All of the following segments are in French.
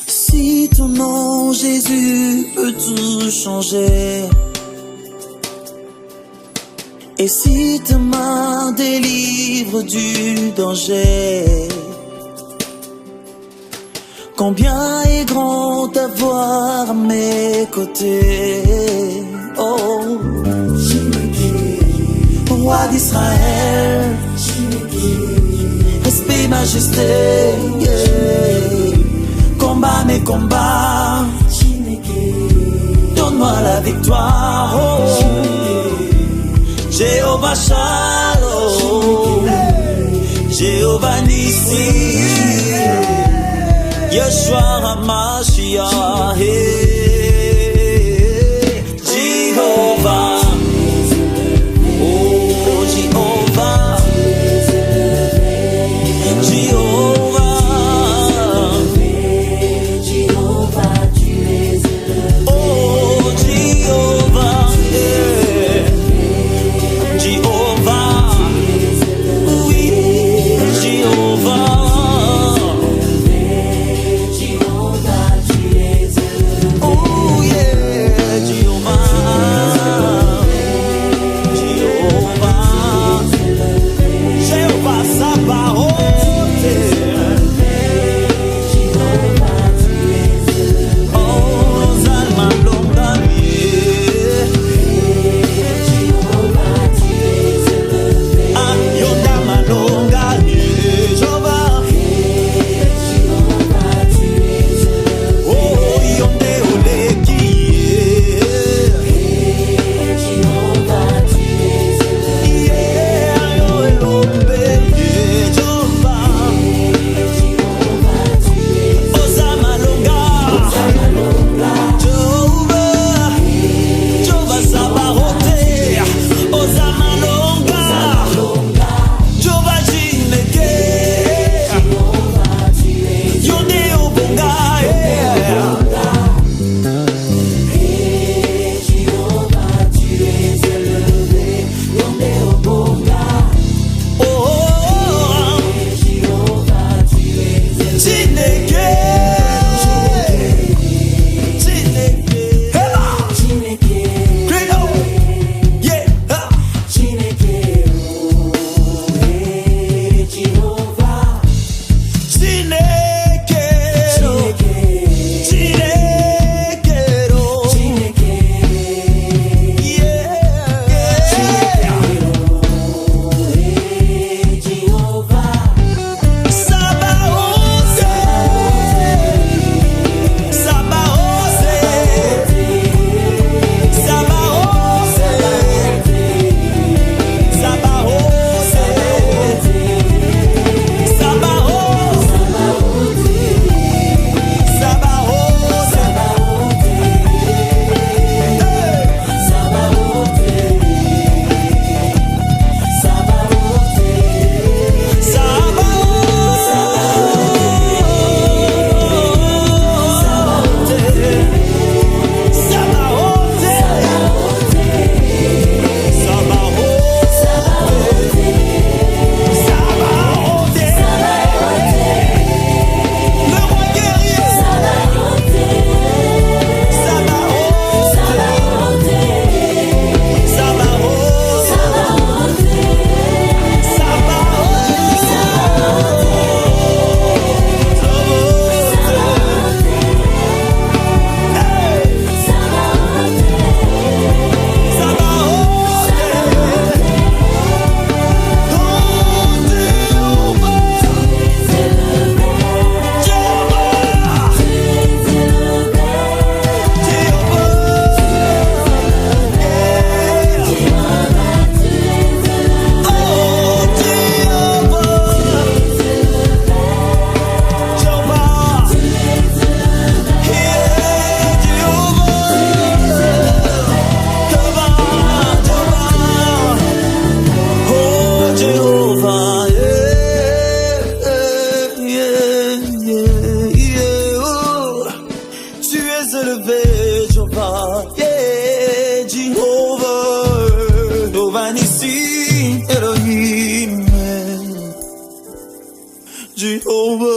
Si ton nom Jésus peut tout changer, et si ta main délivre du danger, combien est grand ta voix à mes côtés. Oh, roi d'Israël, respect, majesté, yeah. Combat mes combats, donne-moi la victoire. Oh, Jéhovah Shalom, Jéhovah Nissi, Yeshua HaMashiach, Jéhovah, oh Jéhovah, Jéhovah, oh Jéhovah, Jéhovah, oui, Jéhovah. sauve.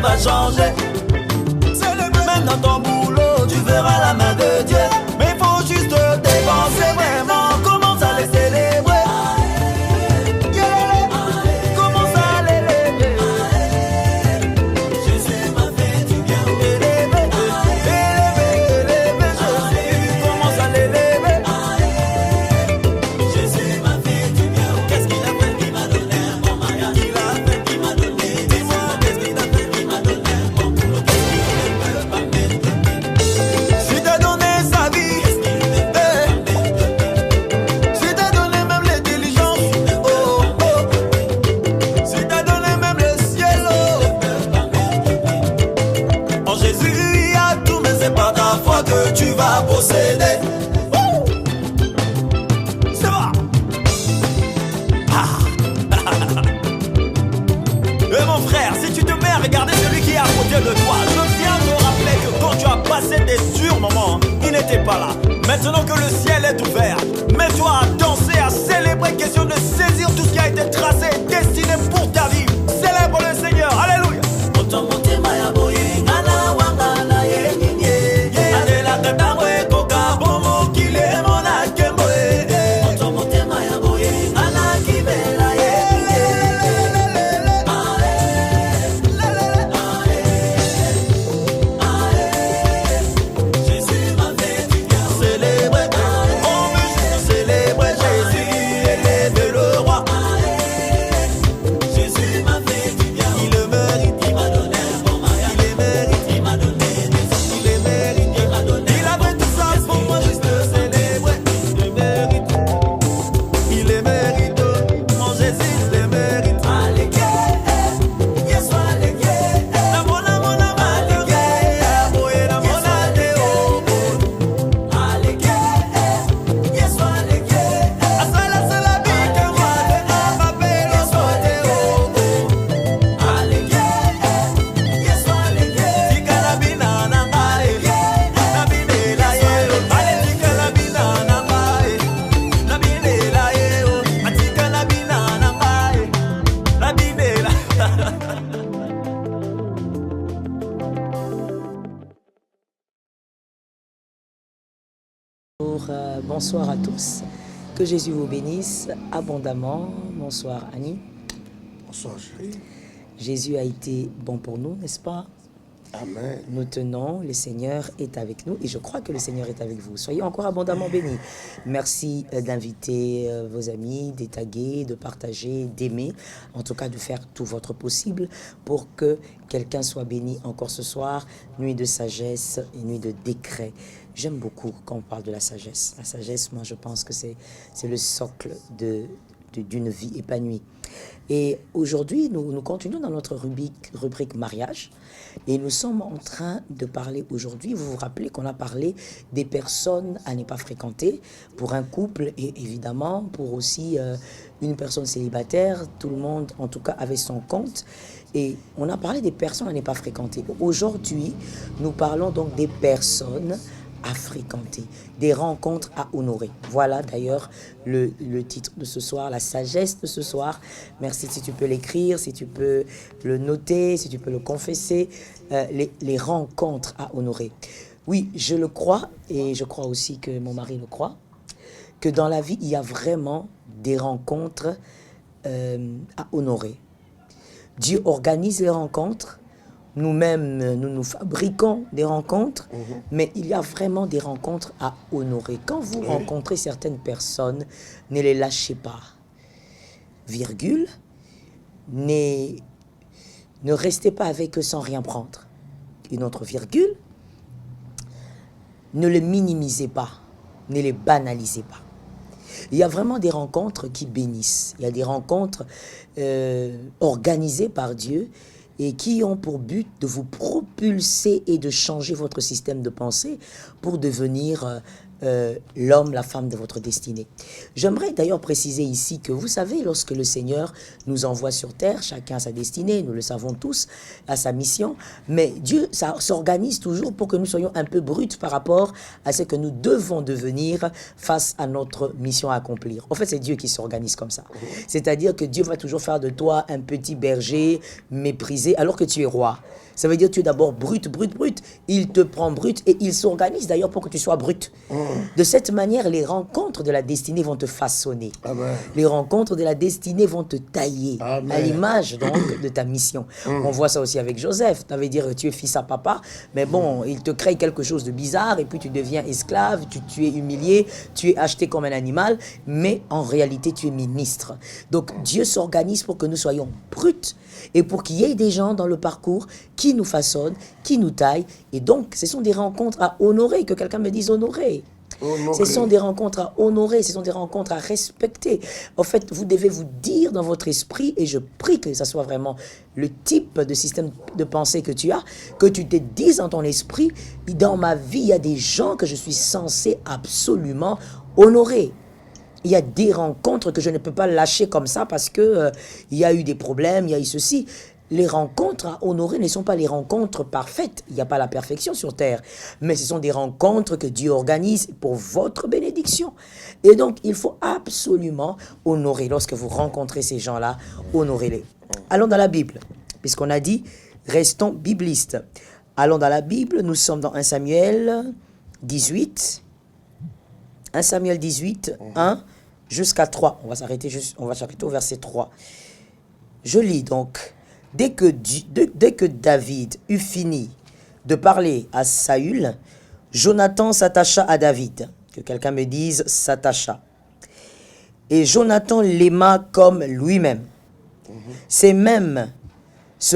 Va changer. Même dans ton boulot, tu verras la main de Dieu. Mais il faut juste dépenser vraiment. Commence à les célébrer. Commence à l'élever. Jésus m'a fait du bien. Élever, Jésus. Commence à l'élever. Jésus m'a fait du bien. Qu'est-ce qu'il a fait? Il m'a donné un bon mariage. Il a fait, il m'a donné. Dis-moi, qu'est-ce qu'il a fait? Si t'as donné sa vie, si t'as donné même l'intelligence, oh, oh. Si t'as donné même le ciel, oh. En Jésus il y a tout, mais c'est par ta foi que tu vas posséder. C'est vrai. Et mon frère, si tu te mets à regarder celui qui est à côté de toi, je viens te rappeler que quand tu as passé des sûrs moments, il n'était pas là. Maintenant que le ciel est ouvert, mets-toi à danser, à célébrer, question de saisir tout ce qui a été tracé et destiné pour ta vie. Célèbre le Seigneur, alléluia. Bonsoir à tous. Que Jésus vous bénisse abondamment. Bonsoir Annie. Bonsoir chérie. Jésus a été bon pour nous, n'est-ce pas? Amen. Nous tenons, le Seigneur est avec nous et je crois que le Seigneur est avec vous. Soyez encore abondamment bénis. Merci d'inviter vos amis, d'étaguer, de partager, d'aimer, en tout cas de faire tout votre possible pour que quelqu'un soit béni encore ce soir. Nuit de sagesse et nuit de décret. J'aime beaucoup quand on parle de la sagesse. La sagesse, moi je pense que c'est le socle d'une vie épanouie. Et aujourd'hui, nous continuons dans notre rubrique mariage et nous sommes en train de parler aujourd'hui, vous vous rappelez qu'on a parlé des personnes à ne pas fréquenter pour un couple et évidemment pour aussi une personne célibataire, tout le monde en tout cas avait son compte et on a parlé des personnes à ne pas fréquenter. Aujourd'hui, nous parlons donc des personnes à fréquenter, des rencontres à honorer. Voilà d'ailleurs le titre de ce soir, la sagesse de ce soir. Merci si tu peux l'écrire, si tu peux le noter, si tu peux le confesser, les rencontres à honorer. Oui, je le crois et je crois aussi que mon mari le croit, que dans la vie, il y a vraiment des rencontres à honorer. Dieu organise les rencontres. Nous-mêmes, nous fabriquons des rencontres, mais il y a vraiment des rencontres à honorer. Quand vous rencontrez certaines personnes, ne les lâchez pas. Virgule, ne restez pas avec eux sans rien prendre. Une autre virgule, ne les minimisez pas, ne les banalisez pas. Il y a vraiment des rencontres qui bénissent. Il y a des rencontres organisées par Dieu et qui ont pour but de vous propulser et de changer votre système de pensée pour devenir l'homme, la femme de votre destinée. J'aimerais d'ailleurs préciser ici que vous savez, lorsque le Seigneur nous envoie sur terre, chacun a sa destinée, nous le savons tous, à sa mission, mais Dieu ça s'organise toujours pour que nous soyons un peu bruts par rapport à ce que nous devons devenir face à notre mission à accomplir. En fait, c'est Dieu qui s'organise comme ça. C'est-à-dire que Dieu va toujours faire de toi un petit berger méprisé alors que tu es roi. Ça veut dire que tu es d'abord brut. Il te prend brut et il s'organise d'ailleurs pour que tu sois brut. De cette manière, les rencontres de la destinée vont te façonner. Amen. Les rencontres de la destinée vont te tailler. Amen. À l'image donc de ta mission. On voit ça aussi avec Joseph. Ça veut dire que tu es fils à papa, mais bon, il te crée quelque chose de bizarre et puis tu deviens esclave, tu es humilié, tu es acheté comme un animal, mais en réalité tu es ministre. Donc Dieu s'organise pour que nous soyons bruts et pour qu'il y ait des gens dans le parcours qui nous façonnent, qui nous taillent. Et donc, ce sont des rencontres à honorer, que quelqu'un me dise honorer. Ce sont des rencontres à honorer, ce sont des rencontres à respecter. En fait, vous devez vous dire dans votre esprit, et je prie que ça soit vraiment le type de système de pensée que tu as, que tu te dises dans ton esprit, dans ma vie, il y a des gens que je suis censé absolument honorer. Il y a des rencontres que je ne peux pas lâcher comme ça parce que il y a eu des problèmes, il y a eu ceci. Les rencontres à honorer ne sont pas les rencontres parfaites. Il n'y a pas la perfection sur terre. Mais ce sont des rencontres que Dieu organise pour votre bénédiction. Et donc, il faut absolument honorer. Lorsque vous rencontrez ces gens-là, honorez-les. Allons dans la Bible, puisqu'on a dit, restons biblistes. Allons dans la Bible, nous sommes dans 1 Samuel 18. 1 Samuel 18, 1 jusqu'à 3. On va s'arrêter au verset 3. Je lis donc. Dès que David eut fini de parler à Saül, Jonathan s'attacha à David. Que quelqu'un me dise s'attacha. Et Jonathan l'aima comme lui-même. Ce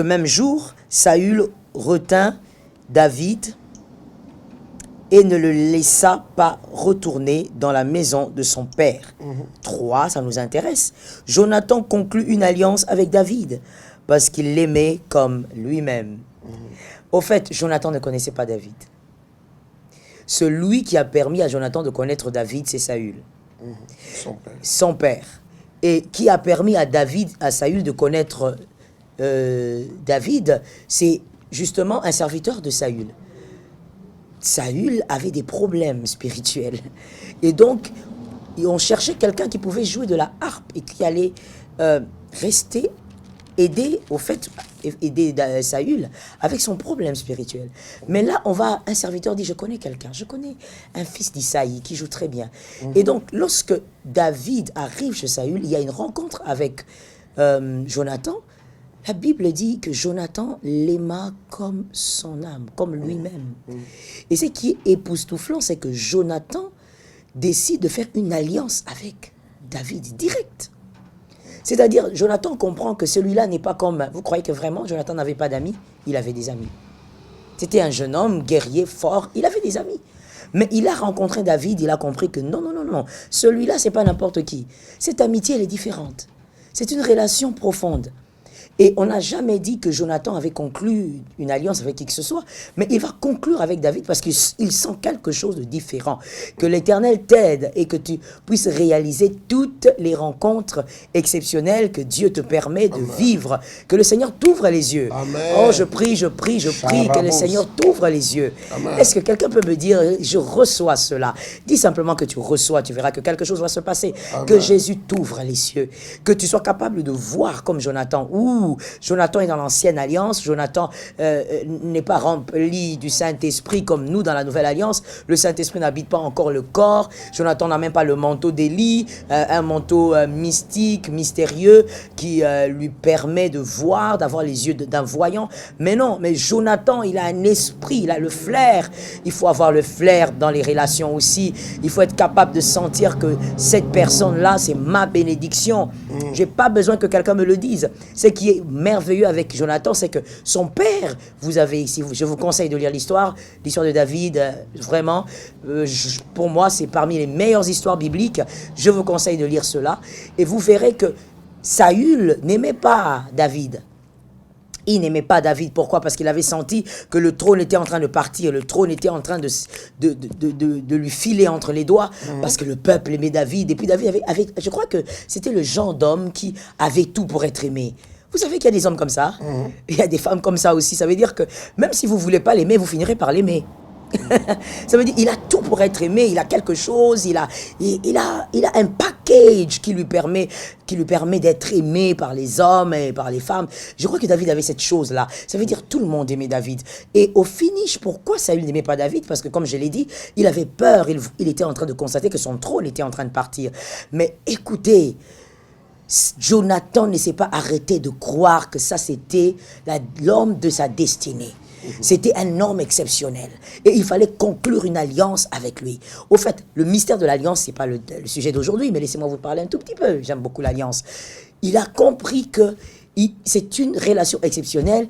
même jour, Saül retint David et ne le laissa pas retourner dans la maison de son père. 3, ça nous intéresse. Jonathan conclut une alliance avec David parce qu'il l'aimait comme lui-même. Au fait, Jonathan ne connaissait pas David. Celui qui a permis à Jonathan de connaître David, c'est Saül. Son père. Et qui a permis à Saül de connaître David, c'est justement un serviteur de Saül. Saül avait des problèmes spirituels. Et donc, on cherchait quelqu'un qui pouvait jouer de la harpe et qui allait aider Saül avec son problème spirituel. Mais là, un serviteur dit, je connais quelqu'un, je connais un fils d'Isaïe qui joue très bien. Et donc, lorsque David arrive chez Saül, il y a une rencontre avec Jonathan. La Bible dit que Jonathan l'aima comme son âme, comme lui-même. Et ce qui est époustouflant, c'est que Jonathan décide de faire une alliance avec David direct. C'est-à-dire, Jonathan comprend que celui-là n'est pas comme... Vous croyez que vraiment Jonathan n'avait pas d'amis? Il avait des amis. C'était un jeune homme, guerrier, fort, il avait des amis. Mais il a rencontré David, il a compris que non, celui-là, c'est pas n'importe qui. Cette amitié, elle est différente. C'est une relation profonde. Et on n'a jamais dit que Jonathan avait conclu une alliance avec qui que ce soit, mais il va conclure avec David parce qu'il sent quelque chose de différent. Que l'Éternel t'aide et que tu puisses réaliser toutes les rencontres exceptionnelles que Dieu te permet de vivre. Que le Seigneur t'ouvre les yeux. Amen. Oh, je prie que le Seigneur t'ouvre les yeux. Est-ce que quelqu'un peut me dire, je reçois cela? Dis simplement que tu reçois, tu verras que quelque chose va se passer. Amen. Que Jésus t'ouvre les yeux. Que tu sois capable de voir comme Jonathan. Jonathan est dans l'ancienne alliance, Jonathan n'est pas rempli du Saint-Esprit comme nous dans la nouvelle alliance, le Saint-Esprit n'habite pas encore le corps, Jonathan n'a même pas le manteau d'Élie, un manteau mystique, mystérieux, qui lui permet de voir, d'avoir les yeux d'un voyant, mais non, mais Jonathan, il a un esprit, il a le flair, il faut avoir le flair dans les relations aussi, il faut être capable de sentir que cette personne-là, c'est ma bénédiction, j'ai pas besoin que quelqu'un me le dise, ce qui est merveilleux avec Jonathan, c'est que son père, je vous conseille de lire l'histoire de David, vraiment, pour moi, c'est parmi les meilleures histoires bibliques, je vous conseille de lire cela, et vous verrez que Saül n'aimait pas David. Il n'aimait pas David. Pourquoi? Parce qu'il avait senti que le trône était en train de partir, le trône était en train de lui filer entre les doigts, parce que le peuple aimait David, et puis David avait je crois que c'était le genre d'homme qui avait tout pour être aimé. Vous savez qu'il y a des hommes comme ça, il y a des femmes comme ça aussi. Ça veut dire que même si vous ne voulez pas l'aimer, vous finirez par l'aimer. Ça veut dire qu'il a tout pour être aimé, il a quelque chose, il a un package qui lui permet d'être aimé par les hommes et par les femmes. Je crois que David avait cette chose-là. Ça veut dire tout le monde aimait David. Et au finish, pourquoi Saül n'aimait pas David? Parce que comme je l'ai dit, il avait peur, il était en train de constater que son trône était en train de partir. Mais écoutez, Jonathan ne s'est pas arrêté de croire que ça c'était l'homme de sa destinée. C'était un homme exceptionnel. Et il fallait conclure une alliance avec lui. Au fait, le mystère de l'alliance, ce n'est pas le sujet d'aujourd'hui, mais laissez-moi vous parler un tout petit peu. J'aime beaucoup l'alliance. Il a compris que c'est une relation exceptionnelle.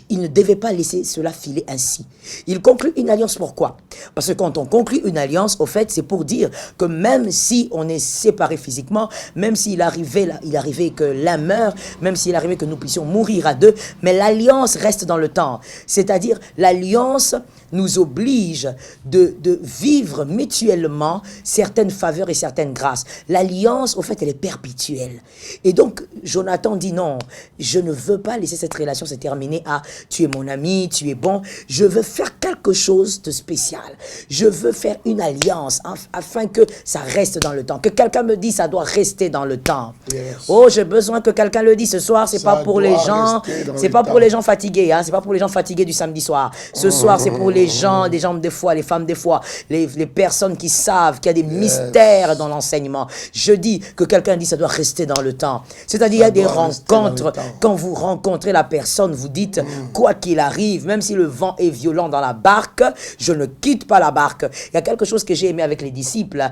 Il ne devait pas laisser cela filer ainsi. Il conclut une alliance, pourquoi? Parce que quand on conclut une alliance, au fait, c'est pour dire que même si on est séparés physiquement, même s'il arrivait que l'un meure, même s'il arrivait que nous puissions mourir à deux, mais l'alliance reste dans le temps. C'est-à-dire, l'alliance nous oblige de vivre mutuellement certaines faveurs et certaines grâces. L'alliance, au fait, elle est perpétuelle. Et donc, Jonathan dit non, je ne veux pas laisser cette relation se terminer à « tu es mon ami, tu es bon ». Je veux faire quelque chose de spécial. Je veux faire une alliance afin que ça reste dans le temps. Que quelqu'un me dise ça doit rester dans le temps. Yes. Oh, j'ai besoin que quelqu'un le dise ce soir. C'est pas pour les gens, c'est pas pour les gens fatigués. Hein, c'est pas pour les gens fatigués du samedi soir. Ce soir, c'est pour les gens, des gens des fois, les femmes des fois, les personnes qui savent qu'il y a des mystères dans l'enseignement. Je dis que quelqu'un dit ça doit rester dans le temps. C'est-à-dire il y a des rencontres. Quand vous rencontrez la personne, vous dites quoi qu'il arrive, même si le vent est violent dans la barque, je ne quitte pas la barque. Il y a quelque chose que j'ai aimé avec les disciples.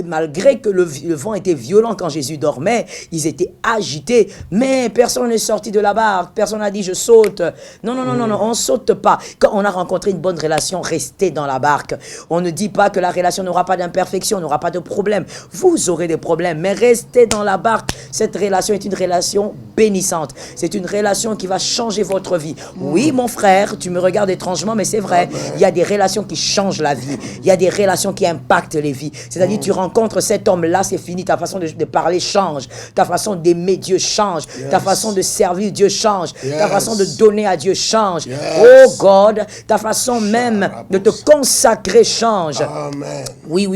Malgré que le vent était violent quand Jésus dormait, ils étaient agités, mais personne n'est sorti de la barque. Personne n'a dit je saute. Non, on ne saute pas. Quand on a rencontré une bonne relation, restez dans la barque. On ne dit pas que la relation n'aura pas d'imperfection, n'aura pas de problème. Vous aurez des problèmes, mais restez dans la barque. Cette relation est une relation bénissante. C'est une relation qui va changer votre vie. Oui, mon frère, tu me regardes étrangement, mais c'est vrai. Il y a des relations qui changent la vie. Il y a des relations qui impactent les vies. C'est-à-dire, tu rencontres cet homme-là, c'est fini. Ta façon de parler change. Ta façon d'aimer Dieu change. Ta façon de servir Dieu change. Ta façon de donner à Dieu change. Oh God, ta façon même de te consacrer change. Amen. Oui.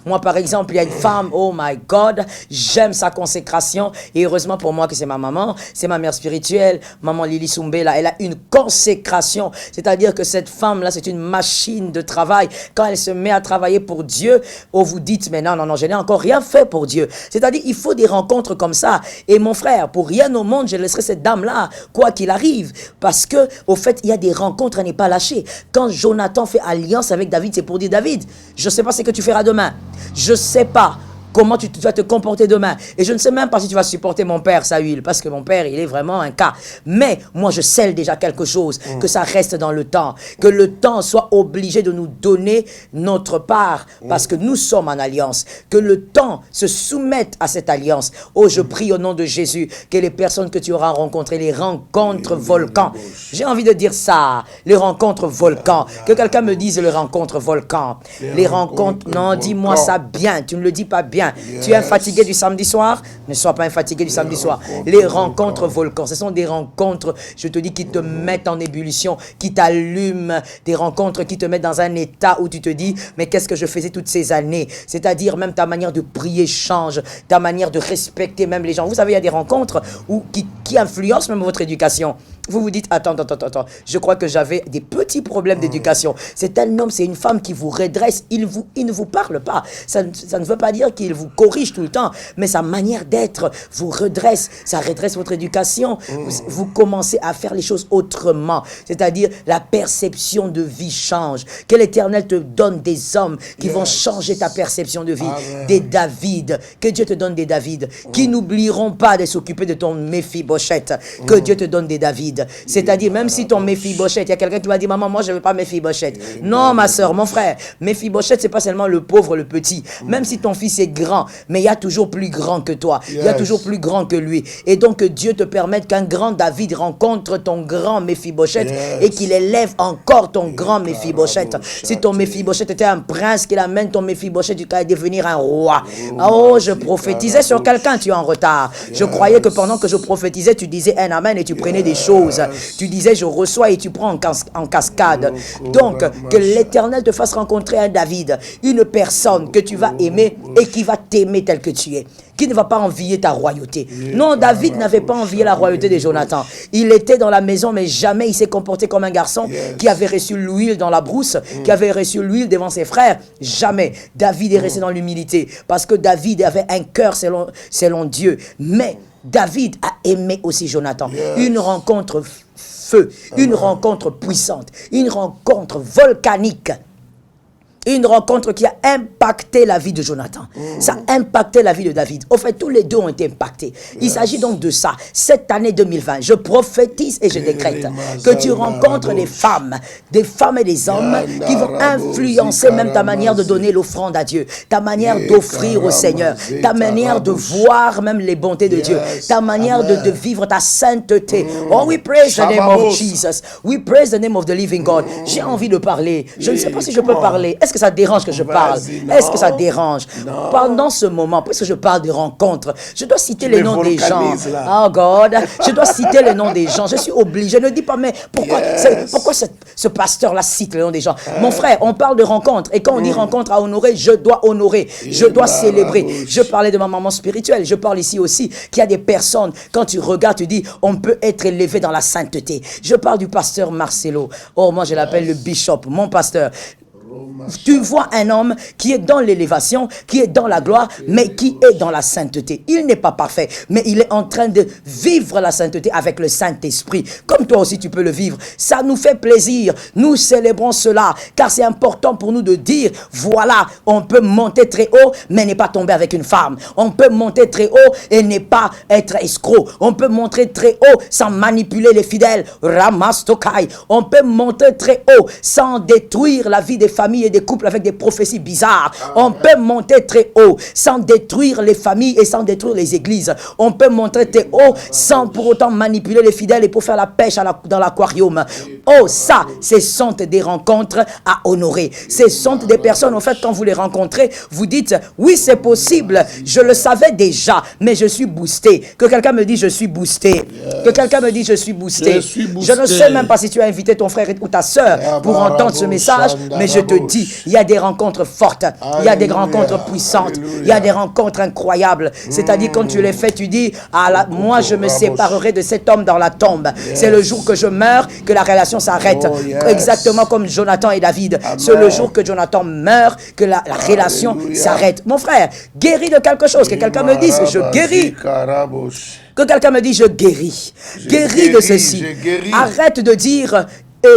Moi, par exemple, il y a une femme, oh my God, j'aime sa consécration. Et heureusement pour moi que c'est ma maman. c'est ma mère spirituelle, maman Lily Soumbela, elle a une consécration, c'est-à-dire que cette femme-là, c'est une machine de travail. Quand elle se met à travailler pour Dieu, vous dites, mais non, je n'ai encore rien fait pour Dieu. C'est-à-dire, il faut des rencontres comme ça. Et mon frère, pour rien au monde, je laisserai cette dame-là, quoi qu'il arrive, parce que, au fait, il y a des rencontres à ne pas lâcher. Quand Jonathan fait alliance avec David, c'est pour dire, David, je ne sais pas ce que tu feras demain. Je ne sais pas comment tu vas te comporter demain. Et je ne sais même pas si tu vas supporter mon père, Saül, parce que mon père, il est vraiment un cas. Mais moi, je scelle déjà quelque chose, que ça reste dans le temps, que le temps soit obligé de nous donner notre part, parce que nous sommes en alliance, que le temps se soumette à cette alliance. Oh, je prie au nom de Jésus que les personnes que tu auras rencontrées, les rencontres volcans, j'ai envie de dire ça, les rencontres volcans, que quelqu'un me dise les rencontres volcans, les rencontres, non, dis-moi ça bien, tu ne le dis pas bien. Tu es un fatigué du samedi soir? Ne sois pas un fatigué du samedi soir. Les rencontres volcans, ce sont des rencontres, je te dis, qui te mettent en ébullition, qui t'allument, des rencontres qui te mettent dans un état où tu te dis, mais qu'est-ce que je faisais toutes ces années? C'est-à-dire même ta manière de prier change, ta manière de respecter même les gens. Vous savez, il y a des rencontres qui influencent même votre éducation. Vous vous dites, attends, je crois que j'avais des petits problèmes d'éducation. C'est un homme, c'est une femme qui vous redresse, il ne vous parle pas. Ça ne veut pas dire qu'il vous corrige tout le temps, mais sa manière d'être vous redresse, ça redresse votre éducation. Vous commencez à faire les choses autrement, c'est-à-dire la perception de vie change. Que l'Éternel te donne des hommes qui vont changer ta perception de vie. Des David, que Dieu te donne des David, qui n'oublieront pas de s'occuper de ton Méphibosheth. Que Dieu te donne des David. C'est-à-dire, même si ton Méphibosheth, il y a quelqu'un qui va dire, maman, moi je ne veux pas Méphibosheth. Non, ma soeur, mon frère, Méphibosheth, c'est pas seulement le pauvre, le petit. Même si ton fils est grand, mais il y a toujours plus grand que toi. Il y a toujours plus grand que lui. Et donc, que Dieu te permette qu'un grand David rencontre ton grand Méphibosheth et qu'il élève encore ton grand Méphibosheth. Si ton Méphibosheth était un prince, qu'il amène ton Méphibosheth, tu vas devenir un roi. Oh, je prophétisais sur quelqu'un, tu es en retard. Je croyais que pendant que je prophétisais, tu disais un amen et tu prenais des choses. Tu disais je reçois et tu prends en cascade. Donc, que l'Éternel te fasse rencontrer un David, une personne que tu vas aimer et qui va t'aimer tel que tu es, qui ne va pas envier ta royauté. Non, David n'avait pas envié la royauté de Jonathan. Il était dans la maison, mais jamais il s'est comporté comme un garçon qui avait reçu l'huile dans la brousse, qui avait reçu l'huile devant ses frères. Jamais. David est resté dans l'humilité, parce que David avait un cœur selon Dieu. Mais David a aimé aussi Jonathan. Une rencontre feu, une rencontre puissante, une rencontre volcanique. Une rencontre qui a impacté la vie de Jonathan. Ça a impacté la vie de David. Au fait, tous les deux ont été impactés. Il s'agit donc de ça. Cette année 2020, je prophétise et je décrète que tu rencontres des femmes et des hommes qui vont influencer même ta manière de donner l'offrande à Dieu, ta manière d'offrir au Seigneur, ta manière de voir même les bontés de Dieu, ta manière de vivre ta sainteté. Oh, we praise the name of Jesus. We praise the name of the living God. J'ai envie de parler. Je ne sais pas si je peux parler. Est-ce que ça dérange que je parle? Est-ce que ça dérange? Pendant ce moment, puisque je parle de rencontres, je dois citer les noms des gens. Oh God, je dois citer les noms des gens. Je suis obligé. Ne dis pas, mais pourquoi ce pasteur-là cite les noms des gens? Mon frère, on parle de rencontres. Et quand on dit rencontre à honorer, je dois honorer. Je dois célébrer. Je parlais de ma maman spirituelle. Je parle ici aussi qu'il y a des personnes, quand tu regardes, tu dis, on peut être élevé dans la sainteté. Je parle du pasteur Marcelo. Oh, moi je l'appelle le bishop, mon pasteur. Tu vois un homme qui est dans l'élévation, qui est dans la gloire, mais qui est dans la sainteté. Il n'est pas parfait, mais il est en train de vivre la sainteté avec le Saint-Esprit. Comme toi aussi, tu peux le vivre. Ça nous fait plaisir. Nous célébrons cela, car c'est important pour nous de dire, voilà, on peut monter très haut, mais ne pas tomber avec une femme. On peut monter très haut et ne pas être escroc. On peut monter très haut sans manipuler les fidèles. Ramastokai. On peut monter très haut sans détruire la vie des familles et des couples avec des prophéties bizarres. On peut monter très haut sans détruire les familles et sans détruire les églises. On peut monter très haut sans pour autant manipuler les fidèles et pour faire la pêche dans l'aquarium. Oh, ça, ce sont des rencontres à honorer. Ce sont des personnes, en fait, quand vous les rencontrez, vous dites, oui, c'est possible, je le savais déjà, mais je suis boosté. Que quelqu'un me dise, je suis boosté. Que quelqu'un me dise, je suis boosté. Je ne sais même pas si tu as invité ton frère ou ta soeur pour entendre ce message, mais je te dis, il y a des rencontres fortes, il y a des rencontres puissantes, il y a des rencontres incroyables. C'est-à-dire, quand tu les fais, tu dis, moi, je me séparerai de cet homme dans la tombe. C'est le jour que je meurs que la relation s'arrête. Exactement comme Jonathan et David. C'est le jour que Jonathan meurt que la relation s'arrête. Mon frère, guéris de quelque chose. Que quelqu'un me dise, je guéris. Que quelqu'un me dise, je guéris. Guéris de ceci. Arrête de dire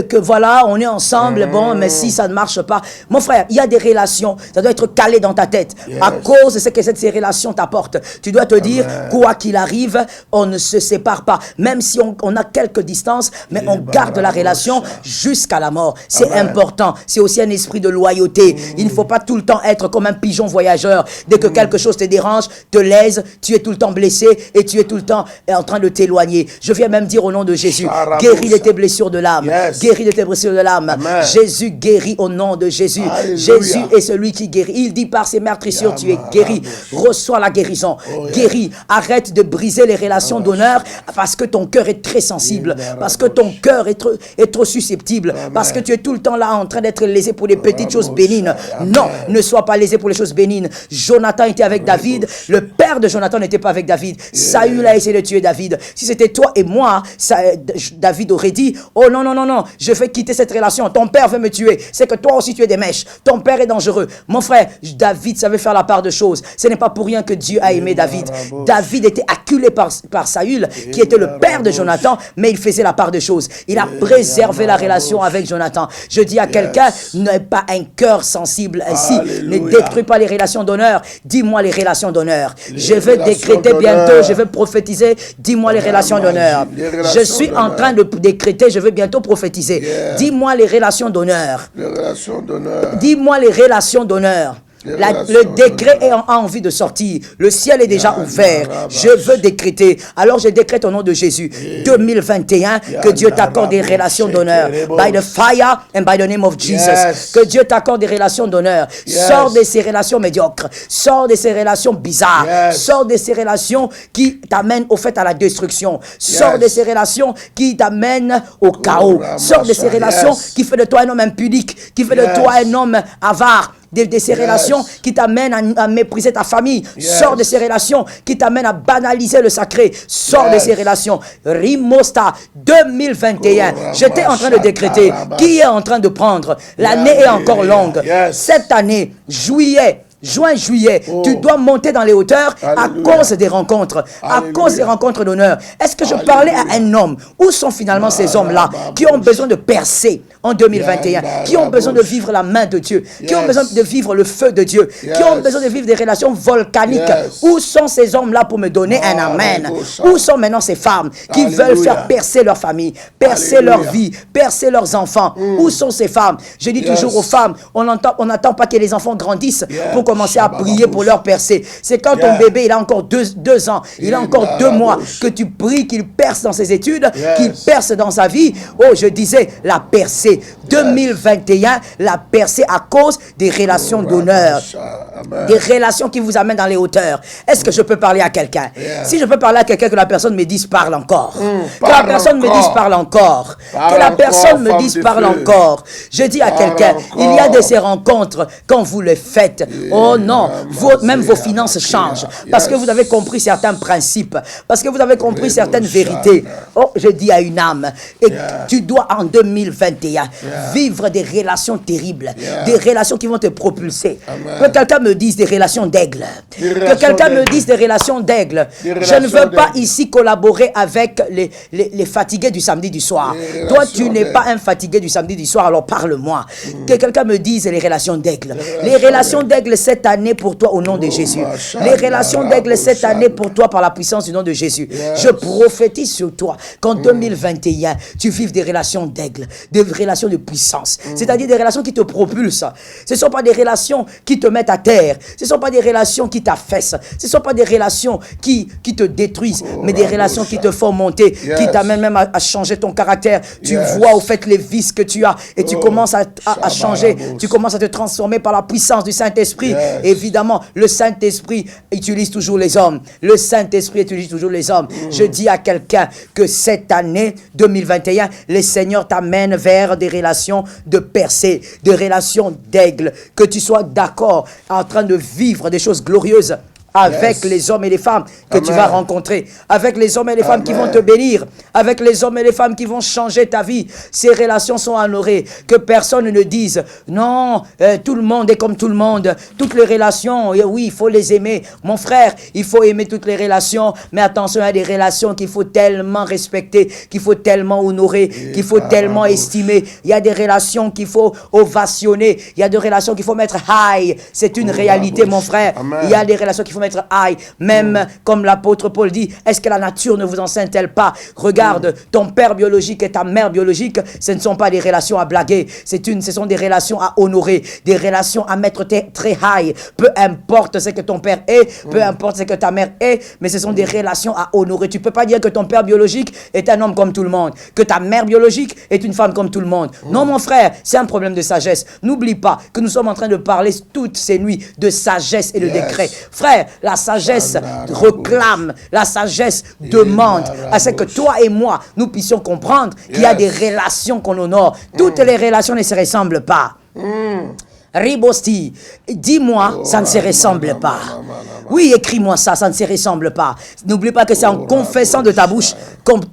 que voilà, on est ensemble, bon, mais si ça ne marche pas. Mon frère, il y a des relations, ça doit être calé dans ta tête. À cause de ce que ces relations t'apportent. Tu dois te dire, quoi qu'il arrive, on ne se sépare pas. Même si on a quelques distances, mais on garde la relation jusqu'à la mort. C'est important. C'est aussi un esprit de loyauté. Il ne faut pas tout le temps être comme un pigeon voyageur. Dès que quelque chose te dérange, te lèse, tu es tout le temps blessé et tu es tout le temps en train de t'éloigner. Je viens même dire au nom de Jésus, guéris de tes blessures de l'âme. Guéris de tes blessures de l'âme. Jésus guérit au nom de Jésus. Alléluia. Jésus est celui qui guérit. Il dit par ses meurtrissures, tu es guéri. Reçois la guérison. Guéris. Arrête de briser les relations d'honneur parce que ton cœur est très sensible. Parce que ton cœur est trop susceptible. Parce que tu es tout le temps là en train d'être lésé pour les petites choses bénignes. Non, ne sois pas lésé pour les choses bénignes. Jonathan était avec David. Le père de Jonathan n'était pas avec David. Saül a essayé de tuer David. Si c'était toi et moi, David aurait dit, oh non, non, non, non. Je vais quitter cette relation. Ton père veut me tuer. C'est que toi aussi tu es des mèches. Ton père est dangereux. Mon frère, David savait faire la part de choses. Ce n'est pas pour rien que Dieu a aimé David. David était acculé par Saül, qui était le père de Jonathan, mais il faisait la part de choses. Il a préservé la relation avec Jonathan. Je dis à quelqu'un, n'aie pas un cœur sensible ainsi. Ne détruis pas les relations d'honneur. Dis-moi les relations d'honneur. Je vais décréter bientôt, je vais prophétiser. Dis-moi les relations d'honneur. Je suis en train de décréter, je vais bientôt prophétiser. Dis-moi les relations d'honneur. Dis-moi les relations d'honneur. Le décret a envie de sortir. Le ciel est déjà ouvert. Je veux décréter. Alors je décrète au nom de Jésus 2021 que Dieu t'accorde des relations d'honneur. By the fire and by the name of Jesus. Que Dieu t'accorde des relations d'honneur. Sors de ces relations médiocres. Sors de ces relations bizarres. Sors de ces relations qui t'amènent au fait à la destruction. Sors de ces relations qui t'amènent au chaos. Sors de ces relations qui fait de toi un homme impudique. Qui fait de toi un homme avare. De ces relations qui t'amènent à mépriser ta famille. Sors de ces relations qui t'amènent à banaliser le sacré. Sors de ces relations. Rimosta 2021. J'étais en train de décréter. Qui est en train de prendre? L'année est encore longue. Cette année, juin, juillet, tu dois monter dans les hauteurs à cause des rencontres, à cause des rencontres d'honneur. Est-ce que je parlais à un homme? Où sont finalement ces hommes-là qui ont besoin de percer en 2021, qui ont besoin de vivre la main de Dieu, qui ont besoin de vivre le feu de Dieu, qui ont besoin de vivre des relations volcaniques? Où sont ces hommes-là pour me donner un amen? Où sont maintenant ces femmes qui veulent faire percer leur famille, percer leur vie, percer leurs enfants? Où sont ces femmes? Je dis toujours aux femmes, on n'attend pas que les enfants grandissent pour commencer à prier pour leur percer. C'est quand ton bébé il a encore 2 ans, il a encore 2 mois que tu pries qu'il perce dans ses études, qu'il perce dans sa vie. Oh, je disais la percée 2021, la percée à cause des relations d'honneur, des relations qui vous amènent dans les hauteurs. Est-ce que je peux parler à quelqu'un? Si je peux parler à quelqu'un, que la personne me dise parle encore. Que la personne me dise parle encore. Que la personne me dise parle encore. Je dis à quelqu'un, il y a de ces rencontres quand vous les faites. Oh non, même vos finances changent parce que vous avez compris certains principes, parce que vous avez compris certaines vérités. Oh, je dis à une âme, et tu dois en 2021 vivre des relations terribles, des relations qui vont te propulser. Que quelqu'un me dise des relations d'aigle. Que quelqu'un me dise des relations d'aigle. Je ne veux pas ici collaborer avec les fatigués du samedi du soir. Toi, tu n'es pas un fatigué du samedi du soir, alors parle-moi. Que quelqu'un me dise les relations d'aigle. Les relations d'aigle, cette année pour toi au nom de Jésus. Les relations d'aigle cette année pour toi par la puissance du nom de Jésus. Je prophétise sur toi qu'en 2021, tu vives des relations d'aigle, des relations de puissance. C'est-à-dire des relations qui te propulsent. Ce ne sont pas des relations qui te mettent à terre. Ce ne sont pas des relations qui t'affaissent. Ce ne sont pas des relations qui te détruisent, mais des relations qui te font monter, qui t'amènent même à changer ton caractère. Tu vois au fait les vices que tu as et tu commences à changer. Tu commences à te transformer par la puissance du Saint-Esprit. Évidemment, le Saint-Esprit utilise toujours les hommes. Le Saint-Esprit utilise toujours les hommes. Je dis à quelqu'un que cette année 2021, le Seigneur t'amène vers des relations de percée, des relations d'aigle, que tu sois d'accord en train de vivre des choses glorieuses avec les hommes et les femmes que tu vas rencontrer, avec les hommes et les femmes qui vont te bénir, avec les hommes et les femmes qui vont changer ta vie. Ces relations sont honorées. Que personne ne dise non, tout le monde est comme tout le monde. Toutes les relations, oui, il faut les aimer. Mon frère, il faut aimer toutes les relations, mais attention, il y a des relations qu'il faut tellement respecter, qu'il faut tellement honorer, qu'il faut tellement estimer. Il y a des relations qu'il faut ovationner. Il y a des relations qu'il faut mettre high. C'est une réalité, mon frère. Il y a des relations qu'il faut mettre high. Même comme l'apôtre Paul dit, est-ce que la nature ne vous enseigne-t-elle pas? Regarde, ton père biologique et ta mère biologique, ce ne sont pas des relations à blaguer. Ce sont des relations à honorer, des relations à mettre très high. Peu importe ce que ton père est, peu importe ce que ta mère est, mais ce sont des relations à honorer. Tu ne peux pas dire que ton père biologique est un homme comme tout le monde, que ta mère biologique est une femme comme tout le monde. Non, mon frère, c'est un problème de sagesse. N'oublie pas que nous sommes en train de parler toutes ces nuits de sagesse et de décret. Frère, la sagesse réclame, la sagesse demande à ce que toi et moi, nous puissions comprendre qu'il y a des relations qu'on honore. Toutes les relations ne se ressemblent pas. Ribosti, dis-moi, ça ne se ressemble pas. Oui, écris-moi ça, ça ne se ressemble pas. N'oublie pas que c'est en confessant de ta bouche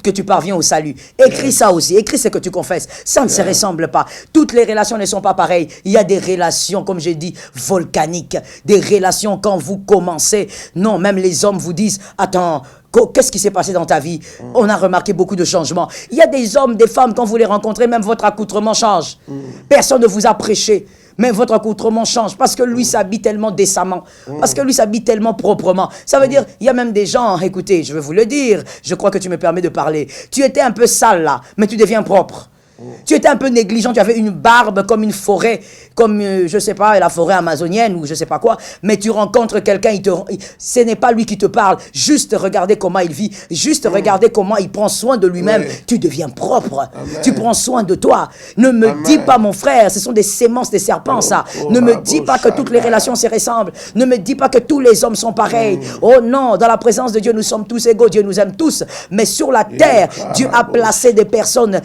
que tu parviens au salut. Écris ça aussi, écris ce que tu confesses. Ça ne se ressemble pas. Toutes les relations ne sont pas pareilles. Il y a des relations, comme j'ai dit, volcaniques. Des relations quand vous commencez. Non, même les hommes vous disent, attends, qu'est-ce qui s'est passé dans ta vie? On a remarqué beaucoup de changements. Il y a des hommes, des femmes, quand vous les rencontrez, même votre accoutrement change. Personne ne vous a prêché. Mais votre accoutrement change parce que lui s'habille tellement décemment, parce que lui s'habille tellement proprement. Ça veut dire, il y a même des gens, écoutez, je vais vous le dire, je crois que tu me permets de parler. Tu étais un peu sale là, mais tu deviens propre. Tu étais un peu négligent, tu avais une barbe comme une forêt, comme, je sais pas, la forêt amazonienne ou je sais pas quoi, mais tu rencontres quelqu'un, ce n'est pas lui qui te parle, juste regardez comment il vit, juste regardez comment il prend soin de lui-même, tu deviens propre, tu prends soin de toi. Ne me dis pas, mon frère, ce sont des sémences des serpents, ça. Ne me dis pas que toutes les relations se ressemblent, ne me dis pas que tous les hommes sont pareils. Oh non, dans la présence de Dieu, nous sommes tous égaux, Dieu nous aime tous, mais sur la terre, Dieu a placé des personnes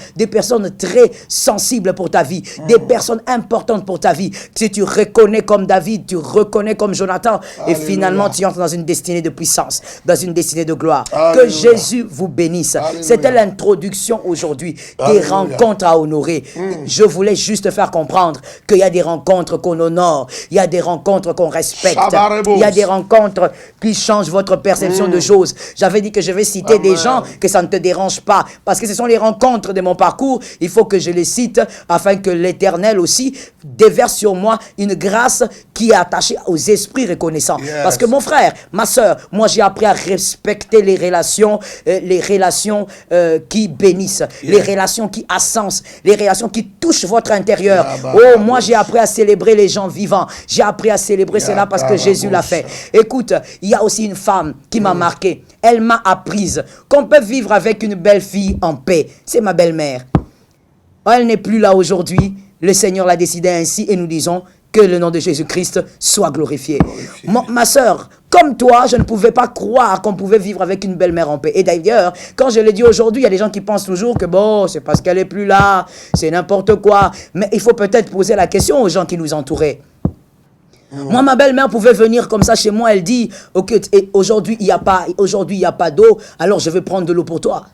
très sensibles pour ta vie, des personnes importantes pour ta vie. Si tu reconnais comme David, tu reconnais comme Jonathan, et finalement tu entres dans une destinée de puissance, dans une destinée de gloire. Que Jésus vous bénisse. C'était l'introduction aujourd'hui des rencontres à honorer. Je voulais juste faire comprendre qu'il y a des rencontres qu'on honore, il y a des rencontres qu'on respecte, il y a des rencontres qui changent votre perception de choses. J'avais dit que je vais citer des gens que ça ne te dérange pas, parce que ce sont les rencontres de mon parcours. Il faut que je les cite afin que l'Éternel aussi déverse sur moi une grâce qui est attachée aux esprits reconnaissants. Parce que mon frère, ma soeur, moi j'ai appris à respecter les relations qui bénissent, les relations qui ascensent, les relations qui touchent votre intérieur. Oh, moi j'ai appris à célébrer les gens vivants. J'ai appris à célébrer cela parce que Jésus l'a fait. Écoute, il y a aussi une femme qui m'a marqué. Elle m'a apprise qu'on peut vivre avec une belle fille en paix. C'est ma belle-mère. Elle n'est plus là aujourd'hui. Le Seigneur l'a décidé ainsi et nous disons que le nom de Jésus-Christ soit glorifié. Ma soeur, comme toi, je ne pouvais pas croire qu'on pouvait vivre avec une belle-mère en paix. Et d'ailleurs, quand je l'ai dit aujourd'hui, il y a des gens qui pensent toujours que bon, c'est parce qu'elle n'est plus là, c'est n'importe quoi. Mais il faut peut-être poser la question aux gens qui nous entouraient. Moi, ma belle-mère pouvait venir comme ça chez moi, elle dit, ok, aujourd'hui il n'y a pas d'eau, alors je vais prendre de l'eau pour toi.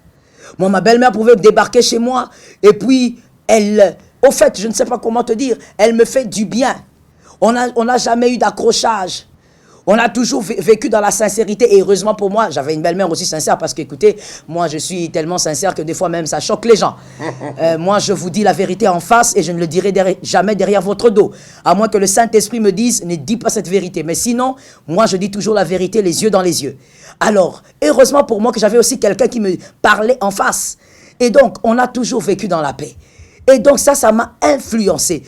Moi, ma belle-mère pouvait débarquer chez moi et puis elle, au fait, je ne sais pas comment te dire, elle me fait du bien. On n'a jamais eu d'accrochage. On a toujours vécu dans la sincérité. Et heureusement pour moi, j'avais une belle-mère aussi sincère parce que, écoutez, moi, je suis tellement sincère que des fois même, ça choque les gens. Moi, je vous dis la vérité en face et je ne le dirai jamais derrière votre dos. À moins que le Saint-Esprit me dise, ne dis pas cette vérité. Mais sinon, moi, je dis toujours la vérité, les yeux dans les yeux. Alors, heureusement pour moi que j'avais aussi quelqu'un qui me parlait en face. Et donc, on a toujours vécu dans la paix. Et donc ça m'a influencé.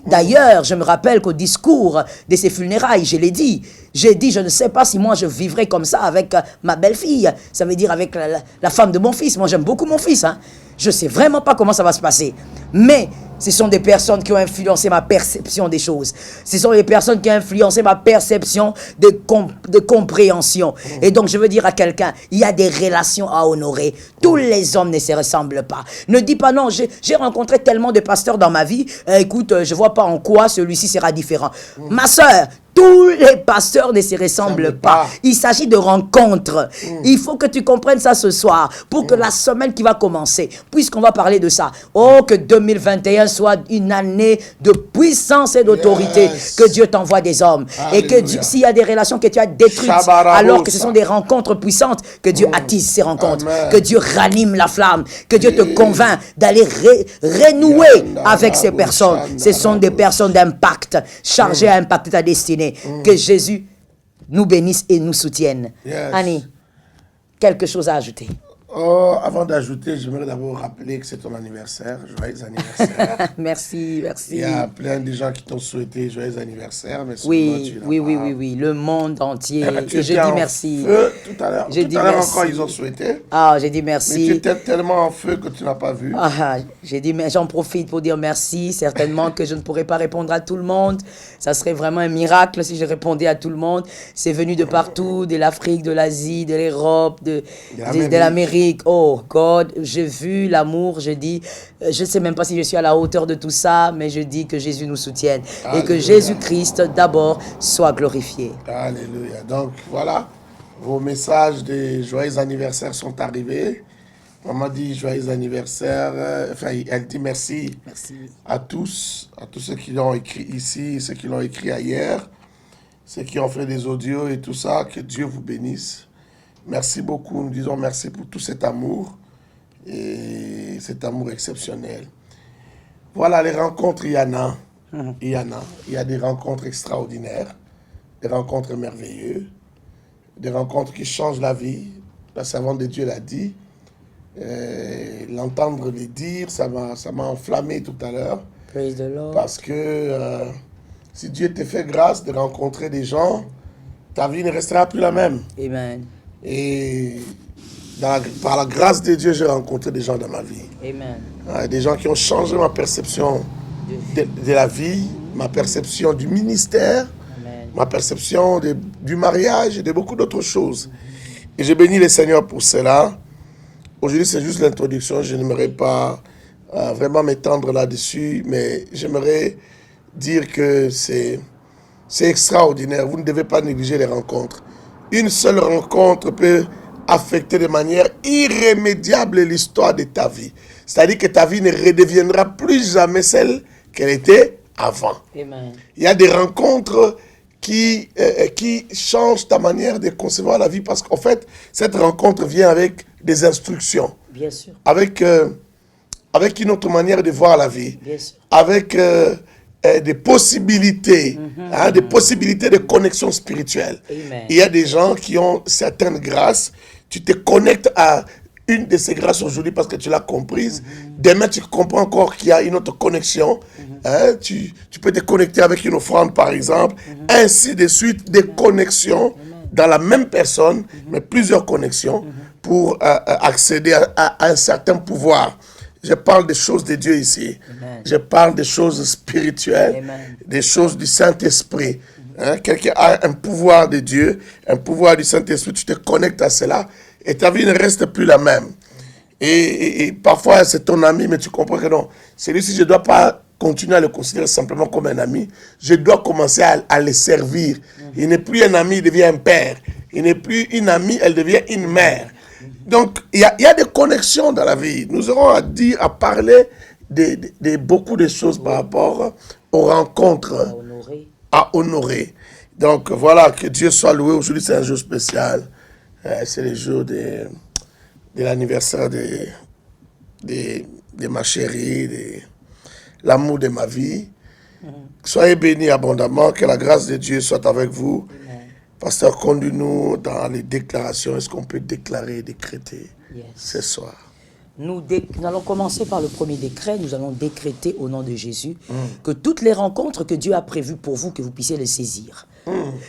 D'ailleurs, je me rappelle qu'au discours de ces funérailles, je l'ai dit. J'ai dit, je ne sais pas si moi je vivrai comme ça avec ma belle-fille. Ça veut dire avec la femme de mon fils. Moi, j'aime beaucoup mon fils. Hein. Je ne sais vraiment pas comment ça va se passer. Mais ce sont des personnes qui ont influencé ma perception des choses. Ce sont des personnes qui ont influencé ma perception de compréhension. Et donc, je veux dire à quelqu'un, il y a des relations à honorer. Tous les hommes ne se ressemblent pas. Ne dis pas non, j'ai rencontré tellement de pasteurs dans ma vie. Écoute, je ne vois pas en quoi celui-ci sera différent. Ma soeur, tous les pasteurs ne se ressemblent pas. Il s'agit de rencontres. Il faut que tu comprennes ça ce soir pour que la semaine qui va commencer, puisqu'on va parler de ça, que 2021 soit une année de puissance et d'autorité, que Dieu t'envoie des hommes. Alléluia. Et que s'il y a des relations que tu as détruites, alors que ce sont des rencontres puissantes, que Dieu attise ces rencontres, que Dieu ranime la flamme, que Dieu te convainc d'aller renouer avec ces personnes. Ce sont des personnes d'impact, chargées à impacter ta destinée. Que Jésus nous bénisse et nous soutienne. Annie, quelque chose à ajouter? Avant d'ajouter, j'aimerais d'abord rappeler que c'est ton anniversaire. Joyeux anniversaire. Merci, merci. Il y a plein de gens qui t'ont souhaité joyeux anniversaire. Mais oui, le monde entier. Et je dis merci. Tout à l'heure encore, ils ont souhaité. Ah, j'ai dit merci. Mais tu étais tellement en feu que tu n'as pas vu. J'ai dit, mais j'en profite pour dire merci. Certainement que je ne pourrais pas répondre à tout le monde. Ça serait vraiment un miracle si je répondais à tout le monde. C'est venu de partout, de l'Afrique, de l'Asie, de l'Europe, de l'Amérique. Oh God, j'ai vu l'amour, je dis, je ne sais même pas si je suis à la hauteur de tout ça, mais je dis que Jésus nous soutienne. Alléluia. Et que Jésus-Christ d'abord soit glorifié. Alléluia. Donc voilà, vos messages de joyeux anniversaire sont arrivés. Maman dit joyeux anniversaire, elle dit merci à tous ceux qui l'ont écrit ici, ceux qui l'ont écrit ailleurs, ceux qui ont fait des audios et tout ça, que Dieu vous bénisse. Merci beaucoup, nous disons merci pour tout cet amour et cet amour exceptionnel. Voilà, les rencontres, il y en a. Il y a des rencontres extraordinaires, des rencontres merveilleuses, des rencontres qui changent la vie. La servante de Dieu l'a dit. L'entendre le dire, ça m'a enflammé tout à l'heure. Praise the Lord. Parce que si Dieu te fait grâce de rencontrer des gens, ta vie ne restera plus la même. Amen. Et par la grâce de Dieu, j'ai rencontré des gens dans ma vie. Amen. Des gens qui ont changé ma perception de la vie, ma perception du ministère, Amen. Ma perception du mariage et de beaucoup d'autres choses. Et je bénis le Seigneur pour cela. Aujourd'hui, c'est juste l'introduction. Je n'aimerais pas vraiment m'étendre là-dessus, mais j'aimerais dire que c'est extraordinaire. Vous ne devez pas négliger les rencontres. Une seule rencontre peut affecter de manière irrémédiable l'histoire de ta vie. C'est-à-dire que ta vie ne redeviendra plus jamais celle qu'elle était avant. Amen. Il y a des rencontres qui changent ta manière de concevoir la vie parce qu'en fait, cette rencontre vient avec des instructions. Bien sûr. Avec une autre manière de voir la vie. Bien sûr. Avec des possibilités, des possibilités de connexion spirituelle. Amen. Il y a des gens qui ont certaines grâces. Tu te connectes à une de ces grâces aujourd'hui parce que tu l'as comprise. Demain, tu comprends encore qu'il y a une autre connexion. Tu peux te connecter avec une offrande, par exemple. Ainsi de suite, des connexions dans la même personne, mais plusieurs connexions pour accéder à un certain pouvoir. Je parle des choses de Dieu ici. Amen. Je parle des choses spirituelles, Amen. des choses du Saint-Esprit. Quelqu'un a un pouvoir de Dieu, un pouvoir du Saint-Esprit, tu te connectes à cela et ta vie ne reste plus la même. Et parfois, c'est ton ami, mais tu comprends que non. Celui-ci, je ne dois pas continuer à le considérer simplement comme un ami. Je dois commencer à le servir. Il n'est plus un ami, il devient un père. Il n'est plus une amie, elle devient une mère. Donc, il y a des connexions dans la vie. Nous aurons à parler de beaucoup de choses par rapport aux rencontres à honorer. Donc voilà, que Dieu soit loué. Aujourd'hui, c'est un jour spécial. C'est le jour de l'anniversaire de ma chérie, de l'amour de ma vie. Soyez bénis abondamment, que la grâce de Dieu soit avec vous. Pasteur, conduis-nous dans les déclarations. Est-ce qu'on peut déclarer et décréter ce soir? Nous allons commencer par le premier décret. Nous allons décréter au nom de Jésus que toutes les rencontres que Dieu a prévues pour vous, que vous puissiez les saisir.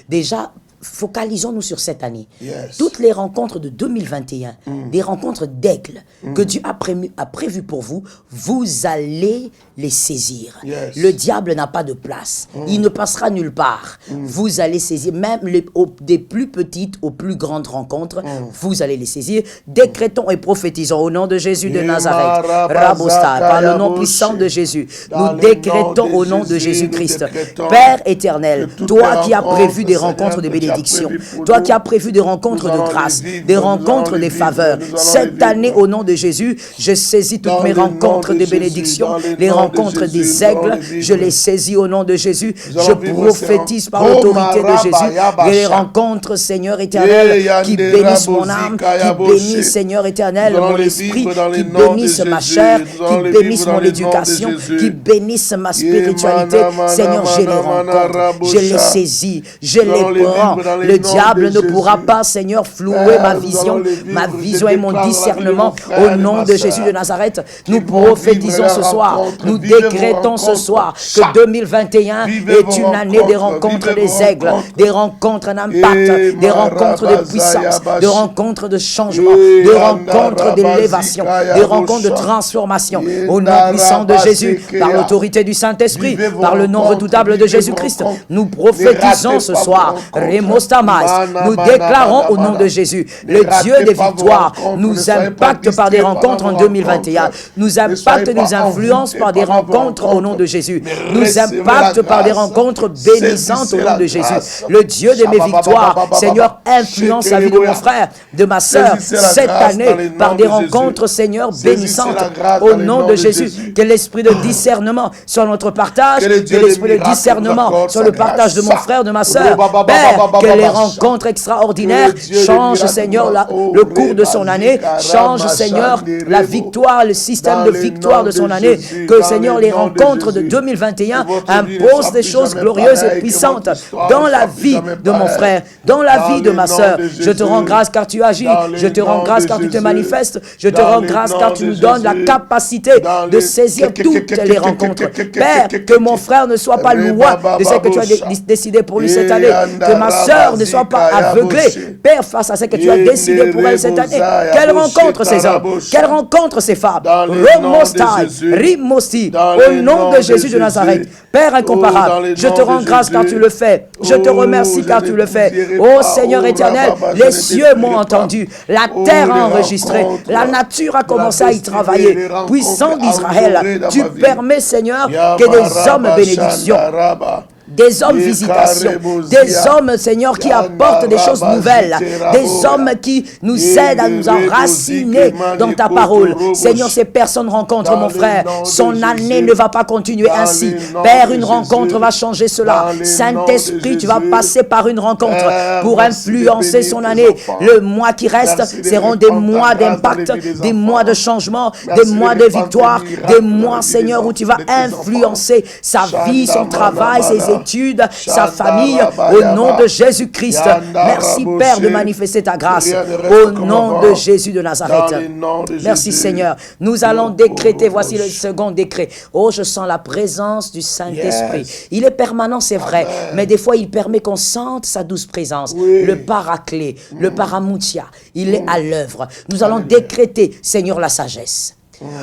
Déjà, focalisons-nous sur cette année. Toutes les rencontres de 2021, des rencontres d'aigle que Dieu a prévues pour vous, vous allez les saisir. Le diable n'a pas de place. Il ne passera nulle part. Vous allez saisir, même des plus petites aux plus grandes rencontres, vous allez les saisir. Décrétons et prophétisons au nom de Jésus de Nazareth. Rabostar, par le nom puissant de Jésus, nous décrétons au nom de Jésus-Christ. Père éternel, toi qui as prévu des rencontres de bénédiction, toi qui as prévu des rencontres de grâce, des rencontres de faveur, cette année au nom de Jésus, je saisis toutes mes rencontres de bénédiction, les rencontres des aigles, je les saisis au nom de Jésus. Je prophétise par l'autorité de Jésus et les rencontres, Seigneur éternel, qui bénissent mon âme, qui bénissent, Seigneur éternel, mon esprit, qui bénissent ma chair, qui bénissent mon éducation, qui bénissent ma spiritualité. Seigneur, je les rencontre, je les saisis, je les prends. Le diable ne pourra pas, Seigneur, flouer ma vision et mon discernement au nom de Jésus de Nazareth. Nous prophétisons ce soir, nous décrétons ce soir que 2021 est une année des rencontres des aigles, des rencontres d'impact, des rencontres de puissance, des rencontres de changement, des rencontres d'élévation, des rencontres de transformation. Au nom puissant de Jésus, par l'autorité du Saint-Esprit, par le nom redoutable de Jésus-Christ, nous prophétisons ce soir. Nous déclarons au nom de Jésus, le Dieu des victoires nous impacte par des rencontres en 2021, nous impacte, nous influence par des rencontres au nom de Jésus, nous impacte par des rencontres bénissantes au nom de Jésus. Le Dieu de mes victoires, Seigneur, influence la vie de mon frère, de ma soeur, cette année par des rencontres, Seigneur, bénissantes au nom de Jésus. Que l'esprit de discernement soit notre partage, que l'esprit de discernement soit le partage de mon frère, de ma soeur. Père, que les rencontres extraordinaires changent, Seigneur, le cours de son année, change, Seigneur, la victoire, le système de victoire de son année, que, Seigneur, les rencontres de 2021 imposent des choses glorieuses et puissantes dans la vie de mon frère, dans la vie de ma soeur. Je te rends grâce car tu agis, je te rends grâce car tu te manifestes, je te rends grâce car tu nous donnes la capacité de saisir toutes les rencontres. Père, que mon frère ne soit pas loin de ce que tu as décidé pour lui cette année, que ma soeur ne soit pas aveuglée, Père, face à ce que tu as décidé pour elle cette année. Quelle rencontre ces hommes, quelle rencontre ces femmes. Romostai, Rimosti, au nom de Jésus de Nazareth. Père incomparable, je te rends grâce car tu le fais. Je te remercie car tu le fais. Ô Seigneur éternel, les cieux m'ont entendu, la terre a enregistré, la nature a commencé à y travailler. Puissant d'Israël, tu permets, Seigneur, que des hommes bénédictions, des hommes visitations, des hommes, Seigneur, qui apportent des choses nouvelles, des hommes qui nous aident à nous enraciner dans ta parole. Seigneur, ces personnes rencontrent mon frère. Son année ne va pas continuer ainsi. Père, une rencontre va changer cela. Saint-Esprit, tu vas passer par une rencontre pour influencer son année. Le mois qui reste seront des mois d'impact, des mois de changement, des mois de victoire, des mois, Seigneur, où tu vas influencer sa vie, son travail, ses études, sa famille, au nom de Jésus-Christ. Merci, Père, de manifester ta grâce au nom de Jésus de Nazareth. Merci, Seigneur. Nous allons décréter, voici le second décret. Oh, je sens la présence du Saint-Esprit. Il est permanent, c'est vrai, mais des fois, il permet qu'on sente sa douce présence. Le paraclet, le paramoutia, il est à l'œuvre. Nous allons décréter, Seigneur, la sagesse.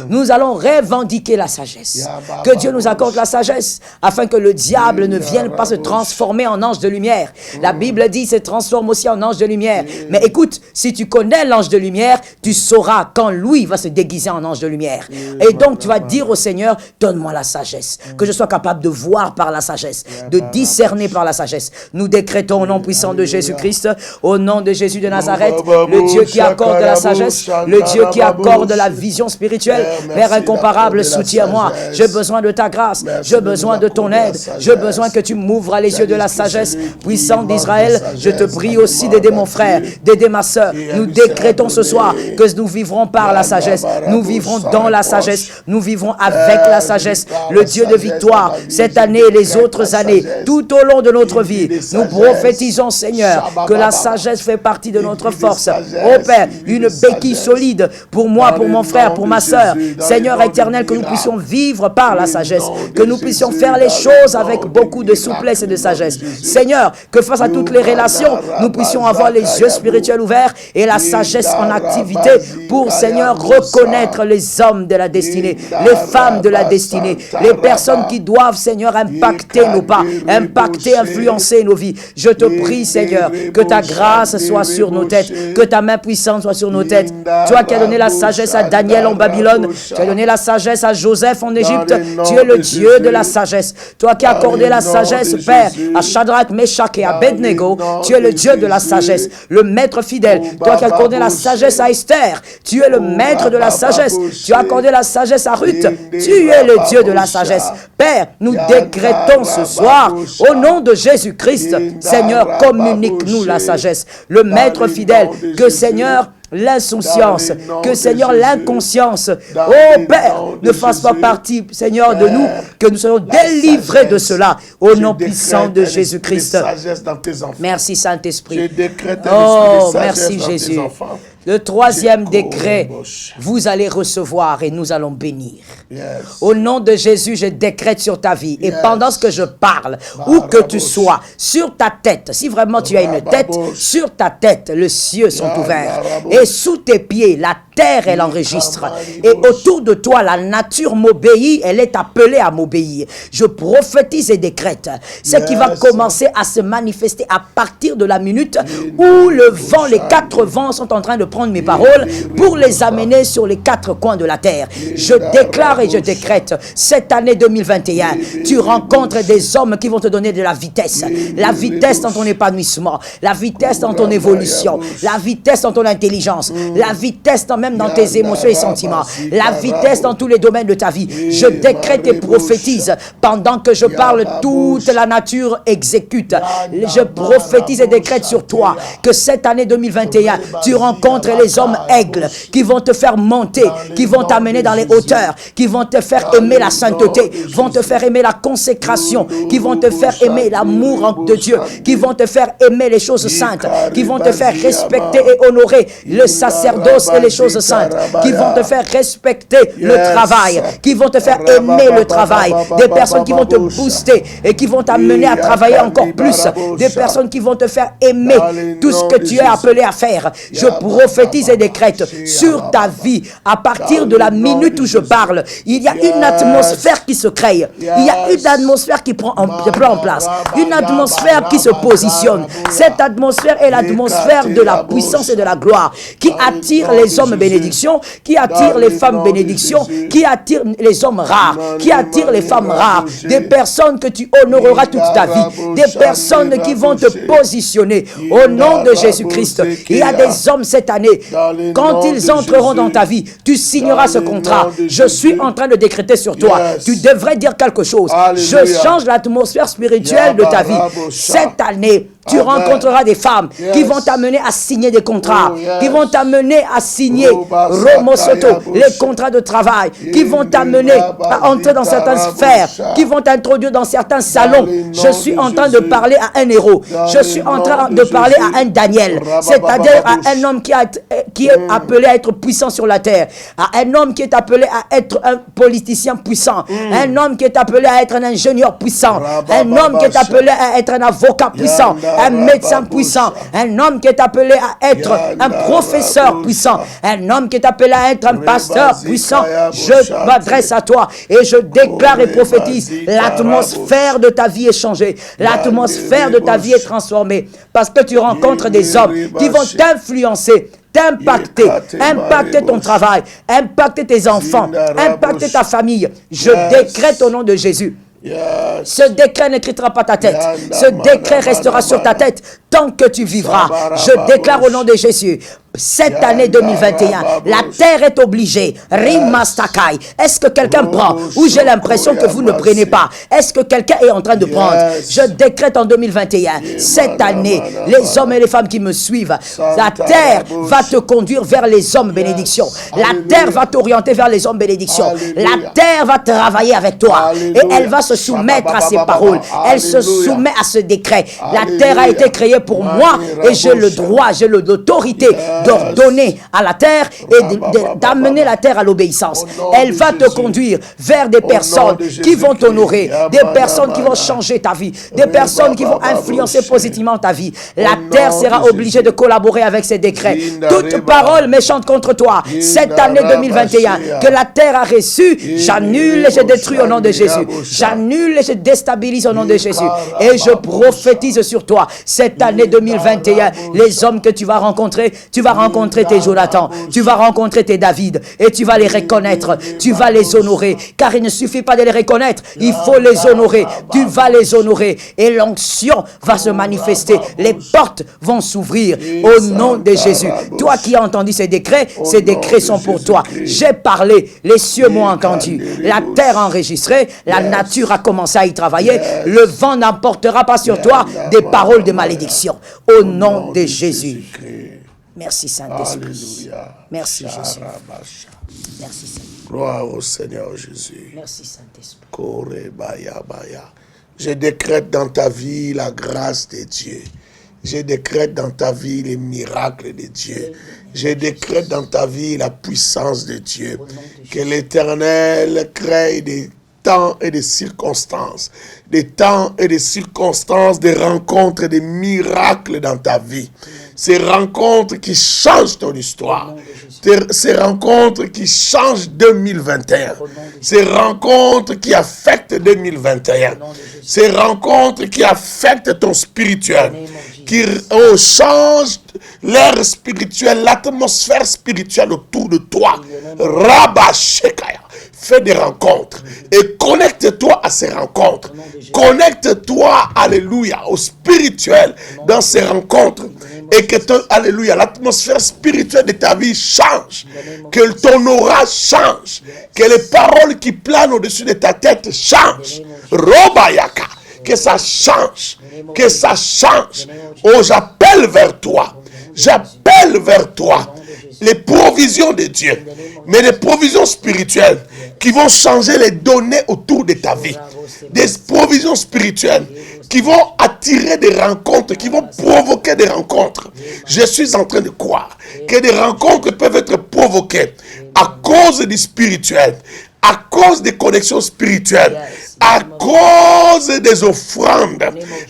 Nous allons revendiquer la sagesse. Que Dieu nous accorde la sagesse afin que le diable ne vienne pas se transformer en ange de lumière. La Bible dit se transforme aussi en ange de lumière. Mais écoute, si tu connais l'ange de lumière, tu sauras quand lui va se déguiser en ange de lumière. Et donc tu vas dire au Seigneur, donne-moi la sagesse. Que je sois capable de voir par la sagesse, de discerner par la sagesse. Nous décrétons au nom puissant de Jésus-Christ, au nom de Jésus de Nazareth, le Dieu qui accorde la sagesse, le Dieu qui accorde la vision spirituelle, spirituel. Père incomparable, soutiens-moi. J'ai besoin de ta grâce. J'ai besoin de ton aide. J'ai besoin que tu m'ouvres les yeux de la sagesse. Puissant d'Israël, je te prie aussi d'aider mon frère, d'aider ma soeur. Nous décrétons ce soir que nous vivrons par la sagesse. Nous vivrons dans la sagesse. Nous vivrons avec la sagesse. Le Dieu de victoire, cette année et les autres années, tout au long de notre vie, nous prophétisons, Seigneur, que la sagesse fait partie de notre force. Oh Père, une béquille solide pour moi, pour mon frère, pour ma soeur. Seigneur éternel, que nous puissions vivre par la sagesse, que nous puissions faire les choses avec beaucoup de souplesse et de sagesse. Seigneur, que face à toutes les relations, nous puissions avoir les yeux spirituels ouverts et la sagesse en activité pour, Seigneur, reconnaître les hommes de la destinée, les femmes de la destinée, les personnes qui doivent, Seigneur, impacter nos pas, impacter, influencer nos vies. Je te prie, Seigneur, que ta grâce soit sur nos têtes, que ta main puissante soit sur nos têtes. Toi qui as donné la sagesse à Daniel en Babylone, tu as donné la sagesse à Joseph en Égypte, tu es le Dieu de la sagesse. Toi qui as accordé la sagesse, Père, à Shadrach, Meshach et Abednego, tu es le Dieu de la sagesse, le maître fidèle. Toi qui as accordé la sagesse à Esther, tu es le maître de la sagesse. Tu as accordé la sagesse à Ruth, tu es le Dieu de la sagesse. Père, nous décrétons ce soir, au nom de Jésus-Christ, Seigneur, communique-nous la sagesse, le maître fidèle, que Seigneur, l'insouciance, que Seigneur, l'inconscience, oh Père, ne fasse pas partie, Seigneur, de nous, que nous soyons délivrés de cela, au nom puissant de Jésus-Christ. Merci Saint-Esprit. Oh, merci Jésus. Le troisième décret, vous allez recevoir et nous allons bénir. Au nom de Jésus, je décrète sur ta vie. Et pendant ce que je parle, où que tu sois, sur ta tête, si vraiment tu as une tête, sur ta tête, les cieux sont ouverts. Et sous tes pieds, la terre, elle enregistre. Et autour de toi, la nature m'obéit, elle est appelée à m'obéir. Je prophétise et décrète. Ce qui va commencer à se manifester à partir de la minute où le vent, les quatre vents sont en train de prendre mes paroles pour les amener sur les quatre coins de la terre. Je déclare et je décrète, cette année 2021, tu rencontres des hommes qui vont te donner de la vitesse dans ton épanouissement, la vitesse dans ton évolution, la vitesse dans ton intelligence, la vitesse même dans tes émotions et sentiments, la vitesse dans tous les domaines de ta vie. Je décrète et prophétise, pendant que je parle, toute la nature exécute. Je prophétise et décrète sur toi que cette année 2021, tu rencontres les hommes aigles qui vont te faire monter, qui vont t'amener dans les hauteurs, qui vont te faire aimer la sainteté, vont te faire aimer la consécration, qui vont te faire aimer l'amour de Dieu, qui vont te faire aimer les choses saintes, qui vont te faire respecter et honorer le sacerdoce et les choses saintes, qui vont te faire respecter le travail, qui vont te faire aimer le travail, des personnes qui vont te booster et qui vont t'amener à travailler encore plus, des personnes qui vont te faire aimer tout ce que tu es appelé à faire. Je prophétise et décrète sur ta vie, à partir de la minute où je parle, il y a une atmosphère qui se crée, il y a une atmosphère qui prend en place, une atmosphère qui se positionne. Cette atmosphère est l'atmosphère de la puissance et de la gloire, qui attire les hommes bénédiction, qui attire les femmes bénédiction, qui attire les hommes rares, qui attire les femmes rares, des personnes que tu honoreras toute ta vie, des personnes qui vont te positionner au nom de Jésus-Christ. Il y a des hommes cette année, quand ils entreront dans ta vie, tu signeras ce contrat. Je suis en train de décréter sur toi, tu devrais dire quelque chose. Je change l'atmosphère spirituelle de ta vie. Cette année, tu rencontreras des femmes qui vont t'amener à signer des contrats, qui vont t'amener à signer les contrats de travail, qui vont t'amener à entrer dans certaines sphères, qui vont t'introduire dans certains salons. Je suis en train de parler à un héros, je suis en train de parler à un Daniel, c'est-à-dire à un homme qui est appelé à être puissant sur la terre, à un homme qui est appelé à être un politicien puissant, un homme qui est appelé à être un ingénieur puissant, un homme qui est appelé à être un avocat puissant, un médecin puissant, un homme qui est appelé à être un professeur puissant, un homme qui est appelé à être un pasteur puissant. Je m'adresse à toi et je déclare et prophétise, l'atmosphère de ta vie est changée, l'atmosphère de ta vie est transformée, parce que tu rencontres des hommes qui vont t'influencer, impacter ton travail, impacter tes enfants, impacter ta famille. Je décrète au nom de Jésus. Ce décret ne quittera pas ta tête. Ce décret restera sur ta tête tant que tu vivras. Je déclare au nom de Jésus, Cette année 2021, la terre est obligée. Rimastakai. Est-ce que quelqu'un prend? Ou j'ai l'impression que vous ne prenez pas? Est-ce que quelqu'un est en train de prendre? Je décrète en 2021, cette année, les hommes et les femmes qui me suivent, la terre va te conduire vers les hommes bénédictions. La terre va t'orienter vers les hommes bénédictions. La terre va travailler avec toi. Et elle va se soumettre à ces paroles. Elle se soumet à ce décret. La terre a été créée pour moi et j'ai le droit, j'ai l'autorité d'ordonner à la terre et d'amener la terre à l'obéissance. Elle va te conduire vers des personnes qui vont t'honorer, des personnes qui vont changer ta vie, des personnes qui vont influencer positivement ta vie. La terre sera obligée de collaborer avec ces décrets. Toute parole méchante contre toi, cette année 2021, que la terre a reçue, j'annule et je détruis au nom de Jésus. J'annule et je déstabilise au nom de Jésus. Et je prophétise sur toi, cette année 2021, les hommes que tu vas rencontrer tes Jonathan, tu vas rencontrer tes David, et tu vas les reconnaître, tu vas les honorer, car il ne suffit pas de les reconnaître, il faut les honorer, tu vas les honorer, et l'onction va se manifester, les portes vont s'ouvrir au nom de Jésus. Toi qui as entendu ces décrets sont pour toi. J'ai parlé, les cieux m'ont entendu, la terre a enregistré, la nature a commencé à y travailler, le vent n'emportera pas sur toi des paroles de malédiction, au nom de Jésus. Merci Saint-Esprit. Merci Jésus. Merci Seigneur. Gloire au Seigneur Jésus. Merci Saint-Esprit. Je décrète dans ta vie la grâce de Dieu. Je décrète dans ta vie les miracles de Dieu. Je décrète dans ta vie la puissance de Dieu. Que l'Éternel crée des temps et des circonstances, des temps et des circonstances, des rencontres, des miracles dans ta vie. Ces rencontres qui changent ton histoire. Ces rencontres qui changent 2021. Ces rencontres qui affectent 2021. Ces rencontres qui affectent ton spirituel. Qui changent l'air spirituel, l'atmosphère spirituelle autour de toi. Rabba Shekaya. Fais des rencontres et connecte-toi à ces rencontres. Connecte-toi, alléluia, au spirituel dans ces rencontres. Et que alléluia, l'atmosphère spirituelle de ta vie change. Que ton aura change. Que les paroles qui planent au-dessus de ta tête changent. Robayaka. Que ça change. Que ça change. Oh, j'appelle vers toi. J'appelle vers toi les provisions de Dieu, mais des provisions spirituelles qui vont changer les données autour de ta vie. Des provisions spirituelles qui vont attirer des rencontres, qui vont provoquer des rencontres. Je suis en train de croire que des rencontres peuvent être provoquées à cause du spirituel, à cause des connexions spirituelles, à cause des offrandes,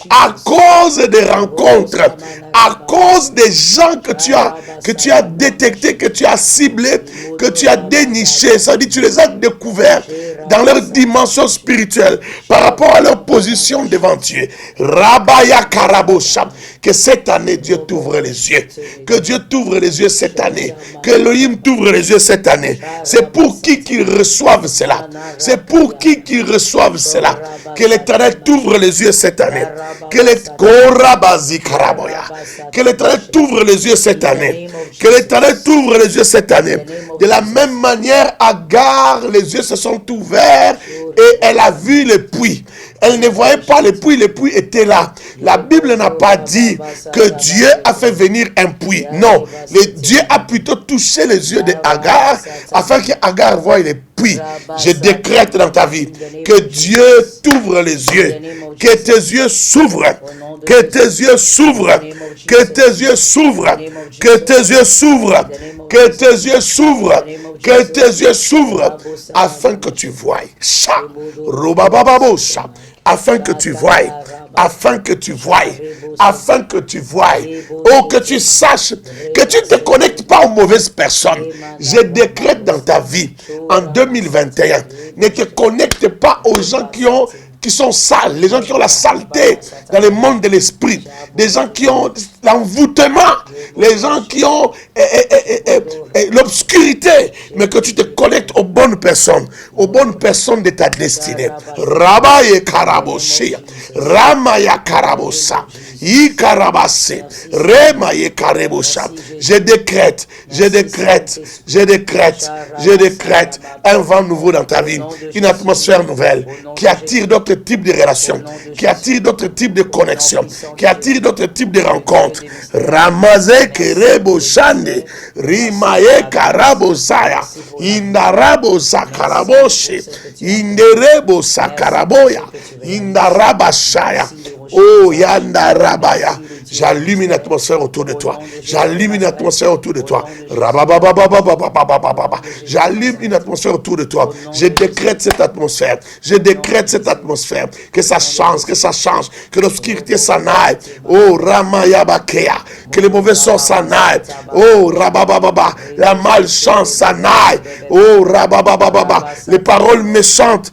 à cause des rencontres, à cause des gens que tu as détectés, que tu as ciblés, que tu as dénichés. Ça dit, tu les as découverts dans leur dimension spirituelle par rapport à leur position devant Dieu. Rabaya Karabosha. Que cette année, Dieu t'ouvre les yeux. Que Dieu t'ouvre les yeux cette année. Que Elohim t'ouvre les yeux cette année. C'est pour qui qu'ils reçoivent cela. C'est pour qui qu'ils reçoivent cela. Que l'Éternel t'ouvre les yeux cette année. Que l'Éternel t'ouvre les yeux cette année. Que l'Éternel t'ouvre les yeux cette année. De la même manière, Agar, les yeux se sont ouverts et elle a vu le puits. Elle ne voyait pas le puits était là. La Bible n'a pas dit que Dieu a fait venir un puits. Non, Dieu a plutôt touché les yeux d'Agar afin qu'Agar voie les puits. Je décrète dans ta vie que Dieu t'ouvre les yeux, que tes yeux s'ouvrent, que tes yeux s'ouvrent, que tes yeux s'ouvrent, que tes yeux s'ouvrent, que tes yeux s'ouvrent, que tes yeux s'ouvrent, afin que tu voies. Afin que tu voies, afin que tu voies, afin que tu voies, oh, que tu saches, que tu ne te connectes pas aux mauvaises personnes. Je décrète dans ta vie, en 2021, ne te connecte pas aux gens qui sont sales, les gens qui ont la saleté dans le monde de l'esprit, des gens qui ont l'envoûtement, les gens qui ont l'obscurité, mais que tu te connectes aux bonnes personnes de ta destinée. Rabaye Karaboshia, Ramaya Karabosa, Ikarabase. Remaye karebosha. Je décrète un vent nouveau dans ta vie, une atmosphère nouvelle qui attire d'autres types de relations, qui attire d'autres types de connexions, qui attire d'autres types de rencontres. Ramaze kerebo shande, rimaye karabo saya, indarabo sakaraboshe, inderebo sakaraboya, indarabashaya. Oh, yandarabaya. J'allume une atmosphère autour de toi. J'allume une atmosphère autour de toi. J'allume une atmosphère autour de toi. Je décrète cette atmosphère. Je décrète cette atmosphère. Que ça change, que ça change. Que l'obscurité s'en aille. Oh, Ramayabakea. Que les mauvais sorts s'en aillent. Oh, Rabababa. La malchance s'en aille. Oh, Rabababa. Les paroles méchantes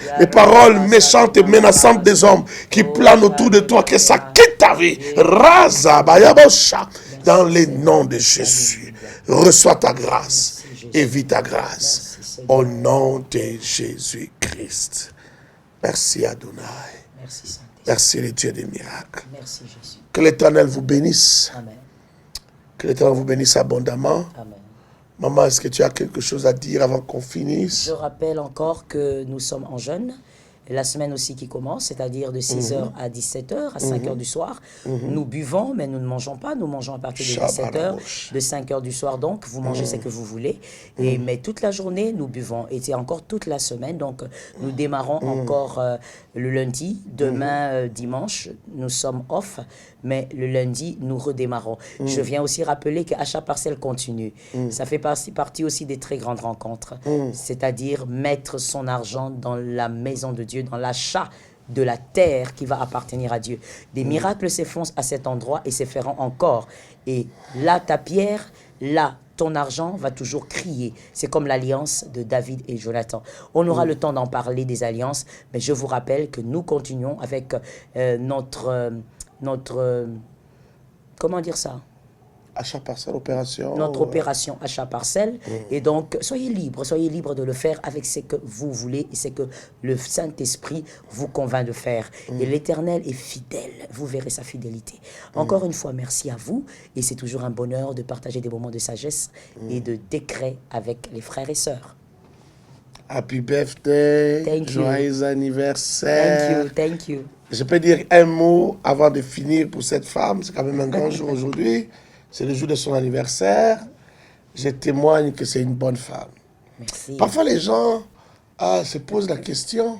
et menaçantes des hommes qui planent autour de toi, que ça quitte ta vie. Dans les noms de Jésus, reçois ta grâce et vis ta grâce au nom de Jésus-Christ. Merci Adonai. Merci le Dieu des miracles. Merci Jésus. Que l'Éternel vous bénisse. Amen. Que l'Éternel vous bénisse abondamment. Amen. Maman, est-ce que tu as quelque chose à dire avant qu'on finisse? Je rappelle encore que nous sommes en jeûne. La semaine aussi qui commence, c'est-à-dire de 6h à 17h, à 5h du soir. Nous buvons, mais nous ne mangeons pas. Nous mangeons à partir de 17h, de 5h du soir. Donc, vous mangez ce que vous voulez. Mais toute la journée, nous buvons. Et c'est encore toute la semaine. Donc, nous démarrons encore le lundi. Demain, dimanche, nous sommes off. Mais le lundi, nous redémarrons. Je viens aussi rappeler qu'Achat Parcelle continue. Ça fait partie aussi des très grandes rencontres. C'est-à-dire mettre son argent dans la maison de Dieu, dans l'achat de la terre qui va appartenir à Dieu. Des miracles se font à cet endroit et se feront encore. Et là, ta pierre, là, ton argent va toujours crier. C'est comme l'alliance de David et Jonathan. On aura le temps d'en parler des alliances, mais je vous rappelle que nous continuons avec notre comment dire ça? Achat parcelle, opération. Notre opération achat parcelle. Et donc, soyez libres de le faire avec ce que vous voulez et ce que le Saint-Esprit vous convainc de faire. Et l'Éternel est fidèle. Vous verrez sa fidélité. Encore une fois, merci à vous. Et c'est toujours un bonheur de partager des moments de sagesse et de décret avec les frères et sœurs. Happy birthday. Thank you. Joyeux anniversaire. Thank you. Je peux dire un mot avant de finir pour cette femme. C'est quand même un grand jour aujourd'hui. C'est le jour de son anniversaire. Je témoigne que c'est une bonne femme. Merci. Parfois, les gens se posent la question,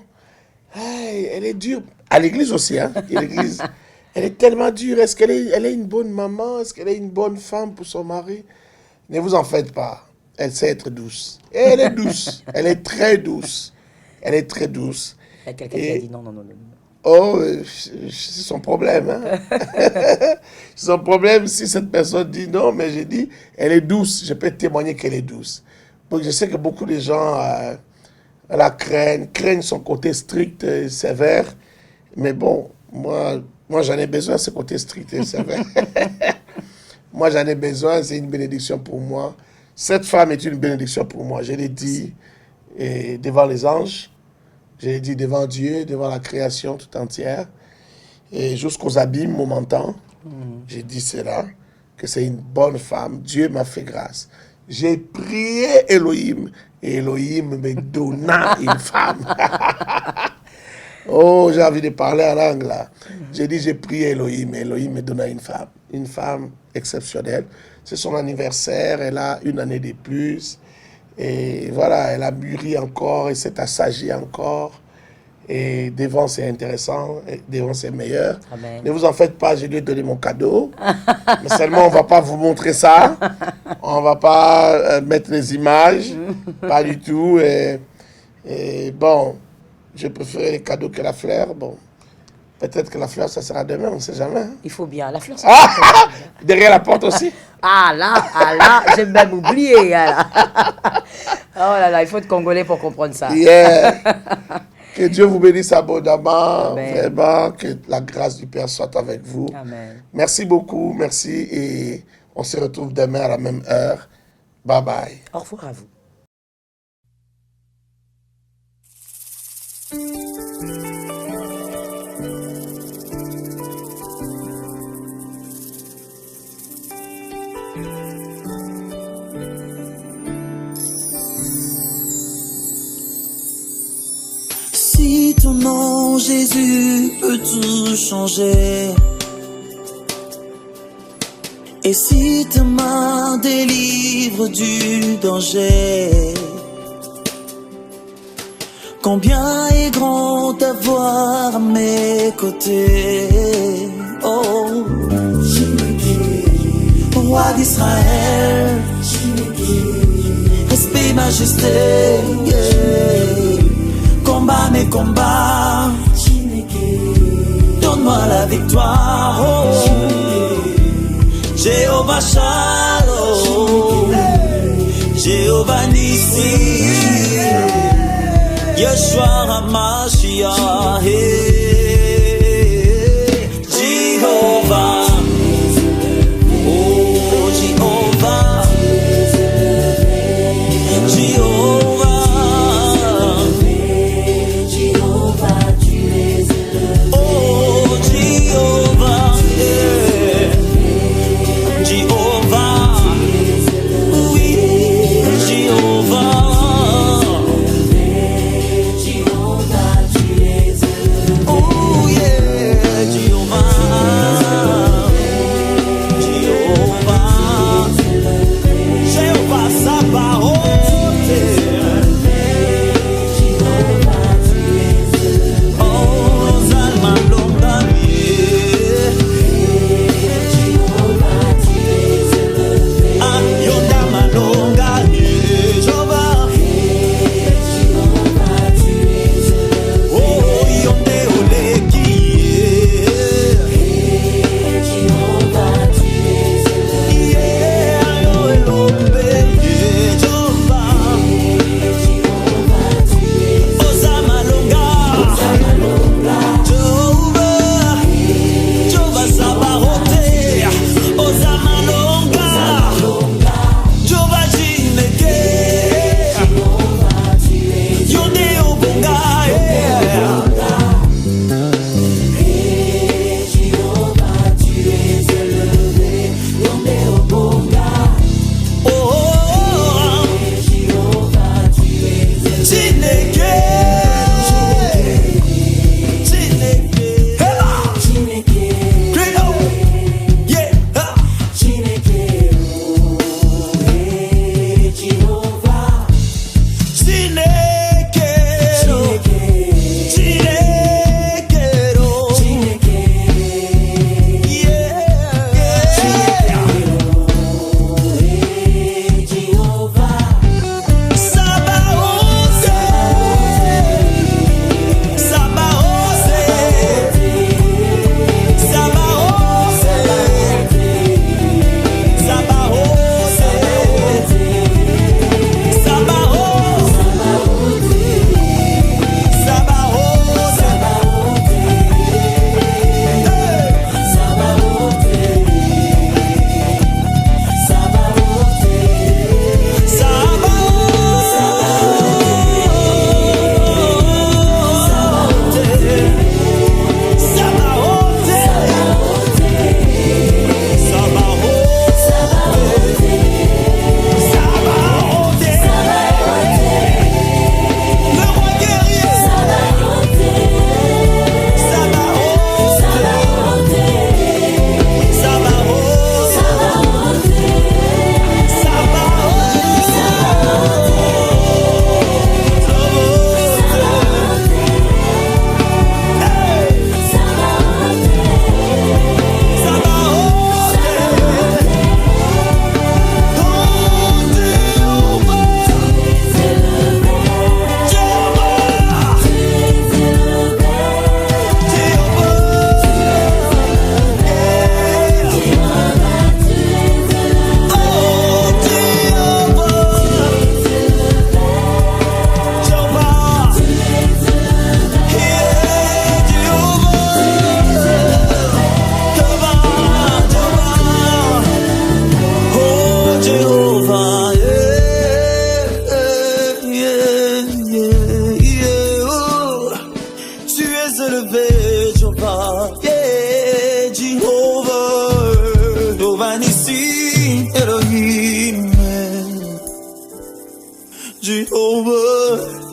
hey, elle est dure. À l'église aussi, hein. L'église, elle est tellement dure. Est-ce qu'elle est une bonne maman? Est-ce qu'elle est une bonne femme pour son mari? Ne vous en faites pas. Elle sait être douce. Et elle est douce. Elle est très douce. Elle est très douce. Il y a quelqu'un qui a dit non. Oh, c'est son problème. Hein? C'est son problème si cette personne dit non, mais j'ai dit, elle est douce. Je peux témoigner qu'elle est douce. Donc, je sais que beaucoup de gens la craignent son côté strict et sévère. Mais bon, moi j'en ai besoin de ce côté strict et sévère. Moi, j'en ai besoin, c'est une bénédiction pour moi. Cette femme est une bénédiction pour moi. Je l'ai dit devant les anges. J'ai dit devant Dieu, devant la création tout entière, et jusqu'aux abîmes momentants, j'ai dit cela, que c'est une bonne femme. Dieu m'a fait grâce. J'ai prié Elohim, et Elohim me donna une femme. Oh, j'ai envie de parler en langue là. J'ai dit, j'ai prié Elohim, et Elohim me donna une femme exceptionnelle. C'est son anniversaire, elle a une année de plus. Et voilà, elle a mûri encore et s'est assagie encore. Et devant, c'est intéressant. Et devant, c'est meilleur. Amen. Ne vous en faites pas, je lui ai donné mon cadeau. Mais seulement, on ne va pas vous montrer ça. On ne va pas mettre les images. Pas du tout. Et bon, je préfère les cadeaux que la fleur. Bon, peut-être que la fleur, ça sera demain, on ne sait jamais. Hein. Il faut bien. La fleur, c'est Derrière la porte aussi. Ah là, j'ai même oublié. Là. Oh là, il faut être congolais pour comprendre ça. Yeah. Que Dieu vous bénisse abondamment. Amen. Vraiment, que la grâce du Père soit avec vous. Amen. Merci beaucoup, merci. Et on se retrouve demain à la même heure. Bye bye. Au revoir à vous. ton nom, Jésus, peut tout changer. Et si ta main délivre du danger, combien est grand d'avoir à mes côtés. Oh, roi d'Israël, respect, majesté, yeah. Combat mes combats, donne-moi la victoire. Oh, Jéhovah Shalom, Jéhovah Nissi, Yeshua HaMashiach, Jéhovah, oh Jéhovah, Jéhovah, Jéhovah, tu es élevé, oh Jéhovah, Jéhovah, oui, Jéhovah. Jehovah.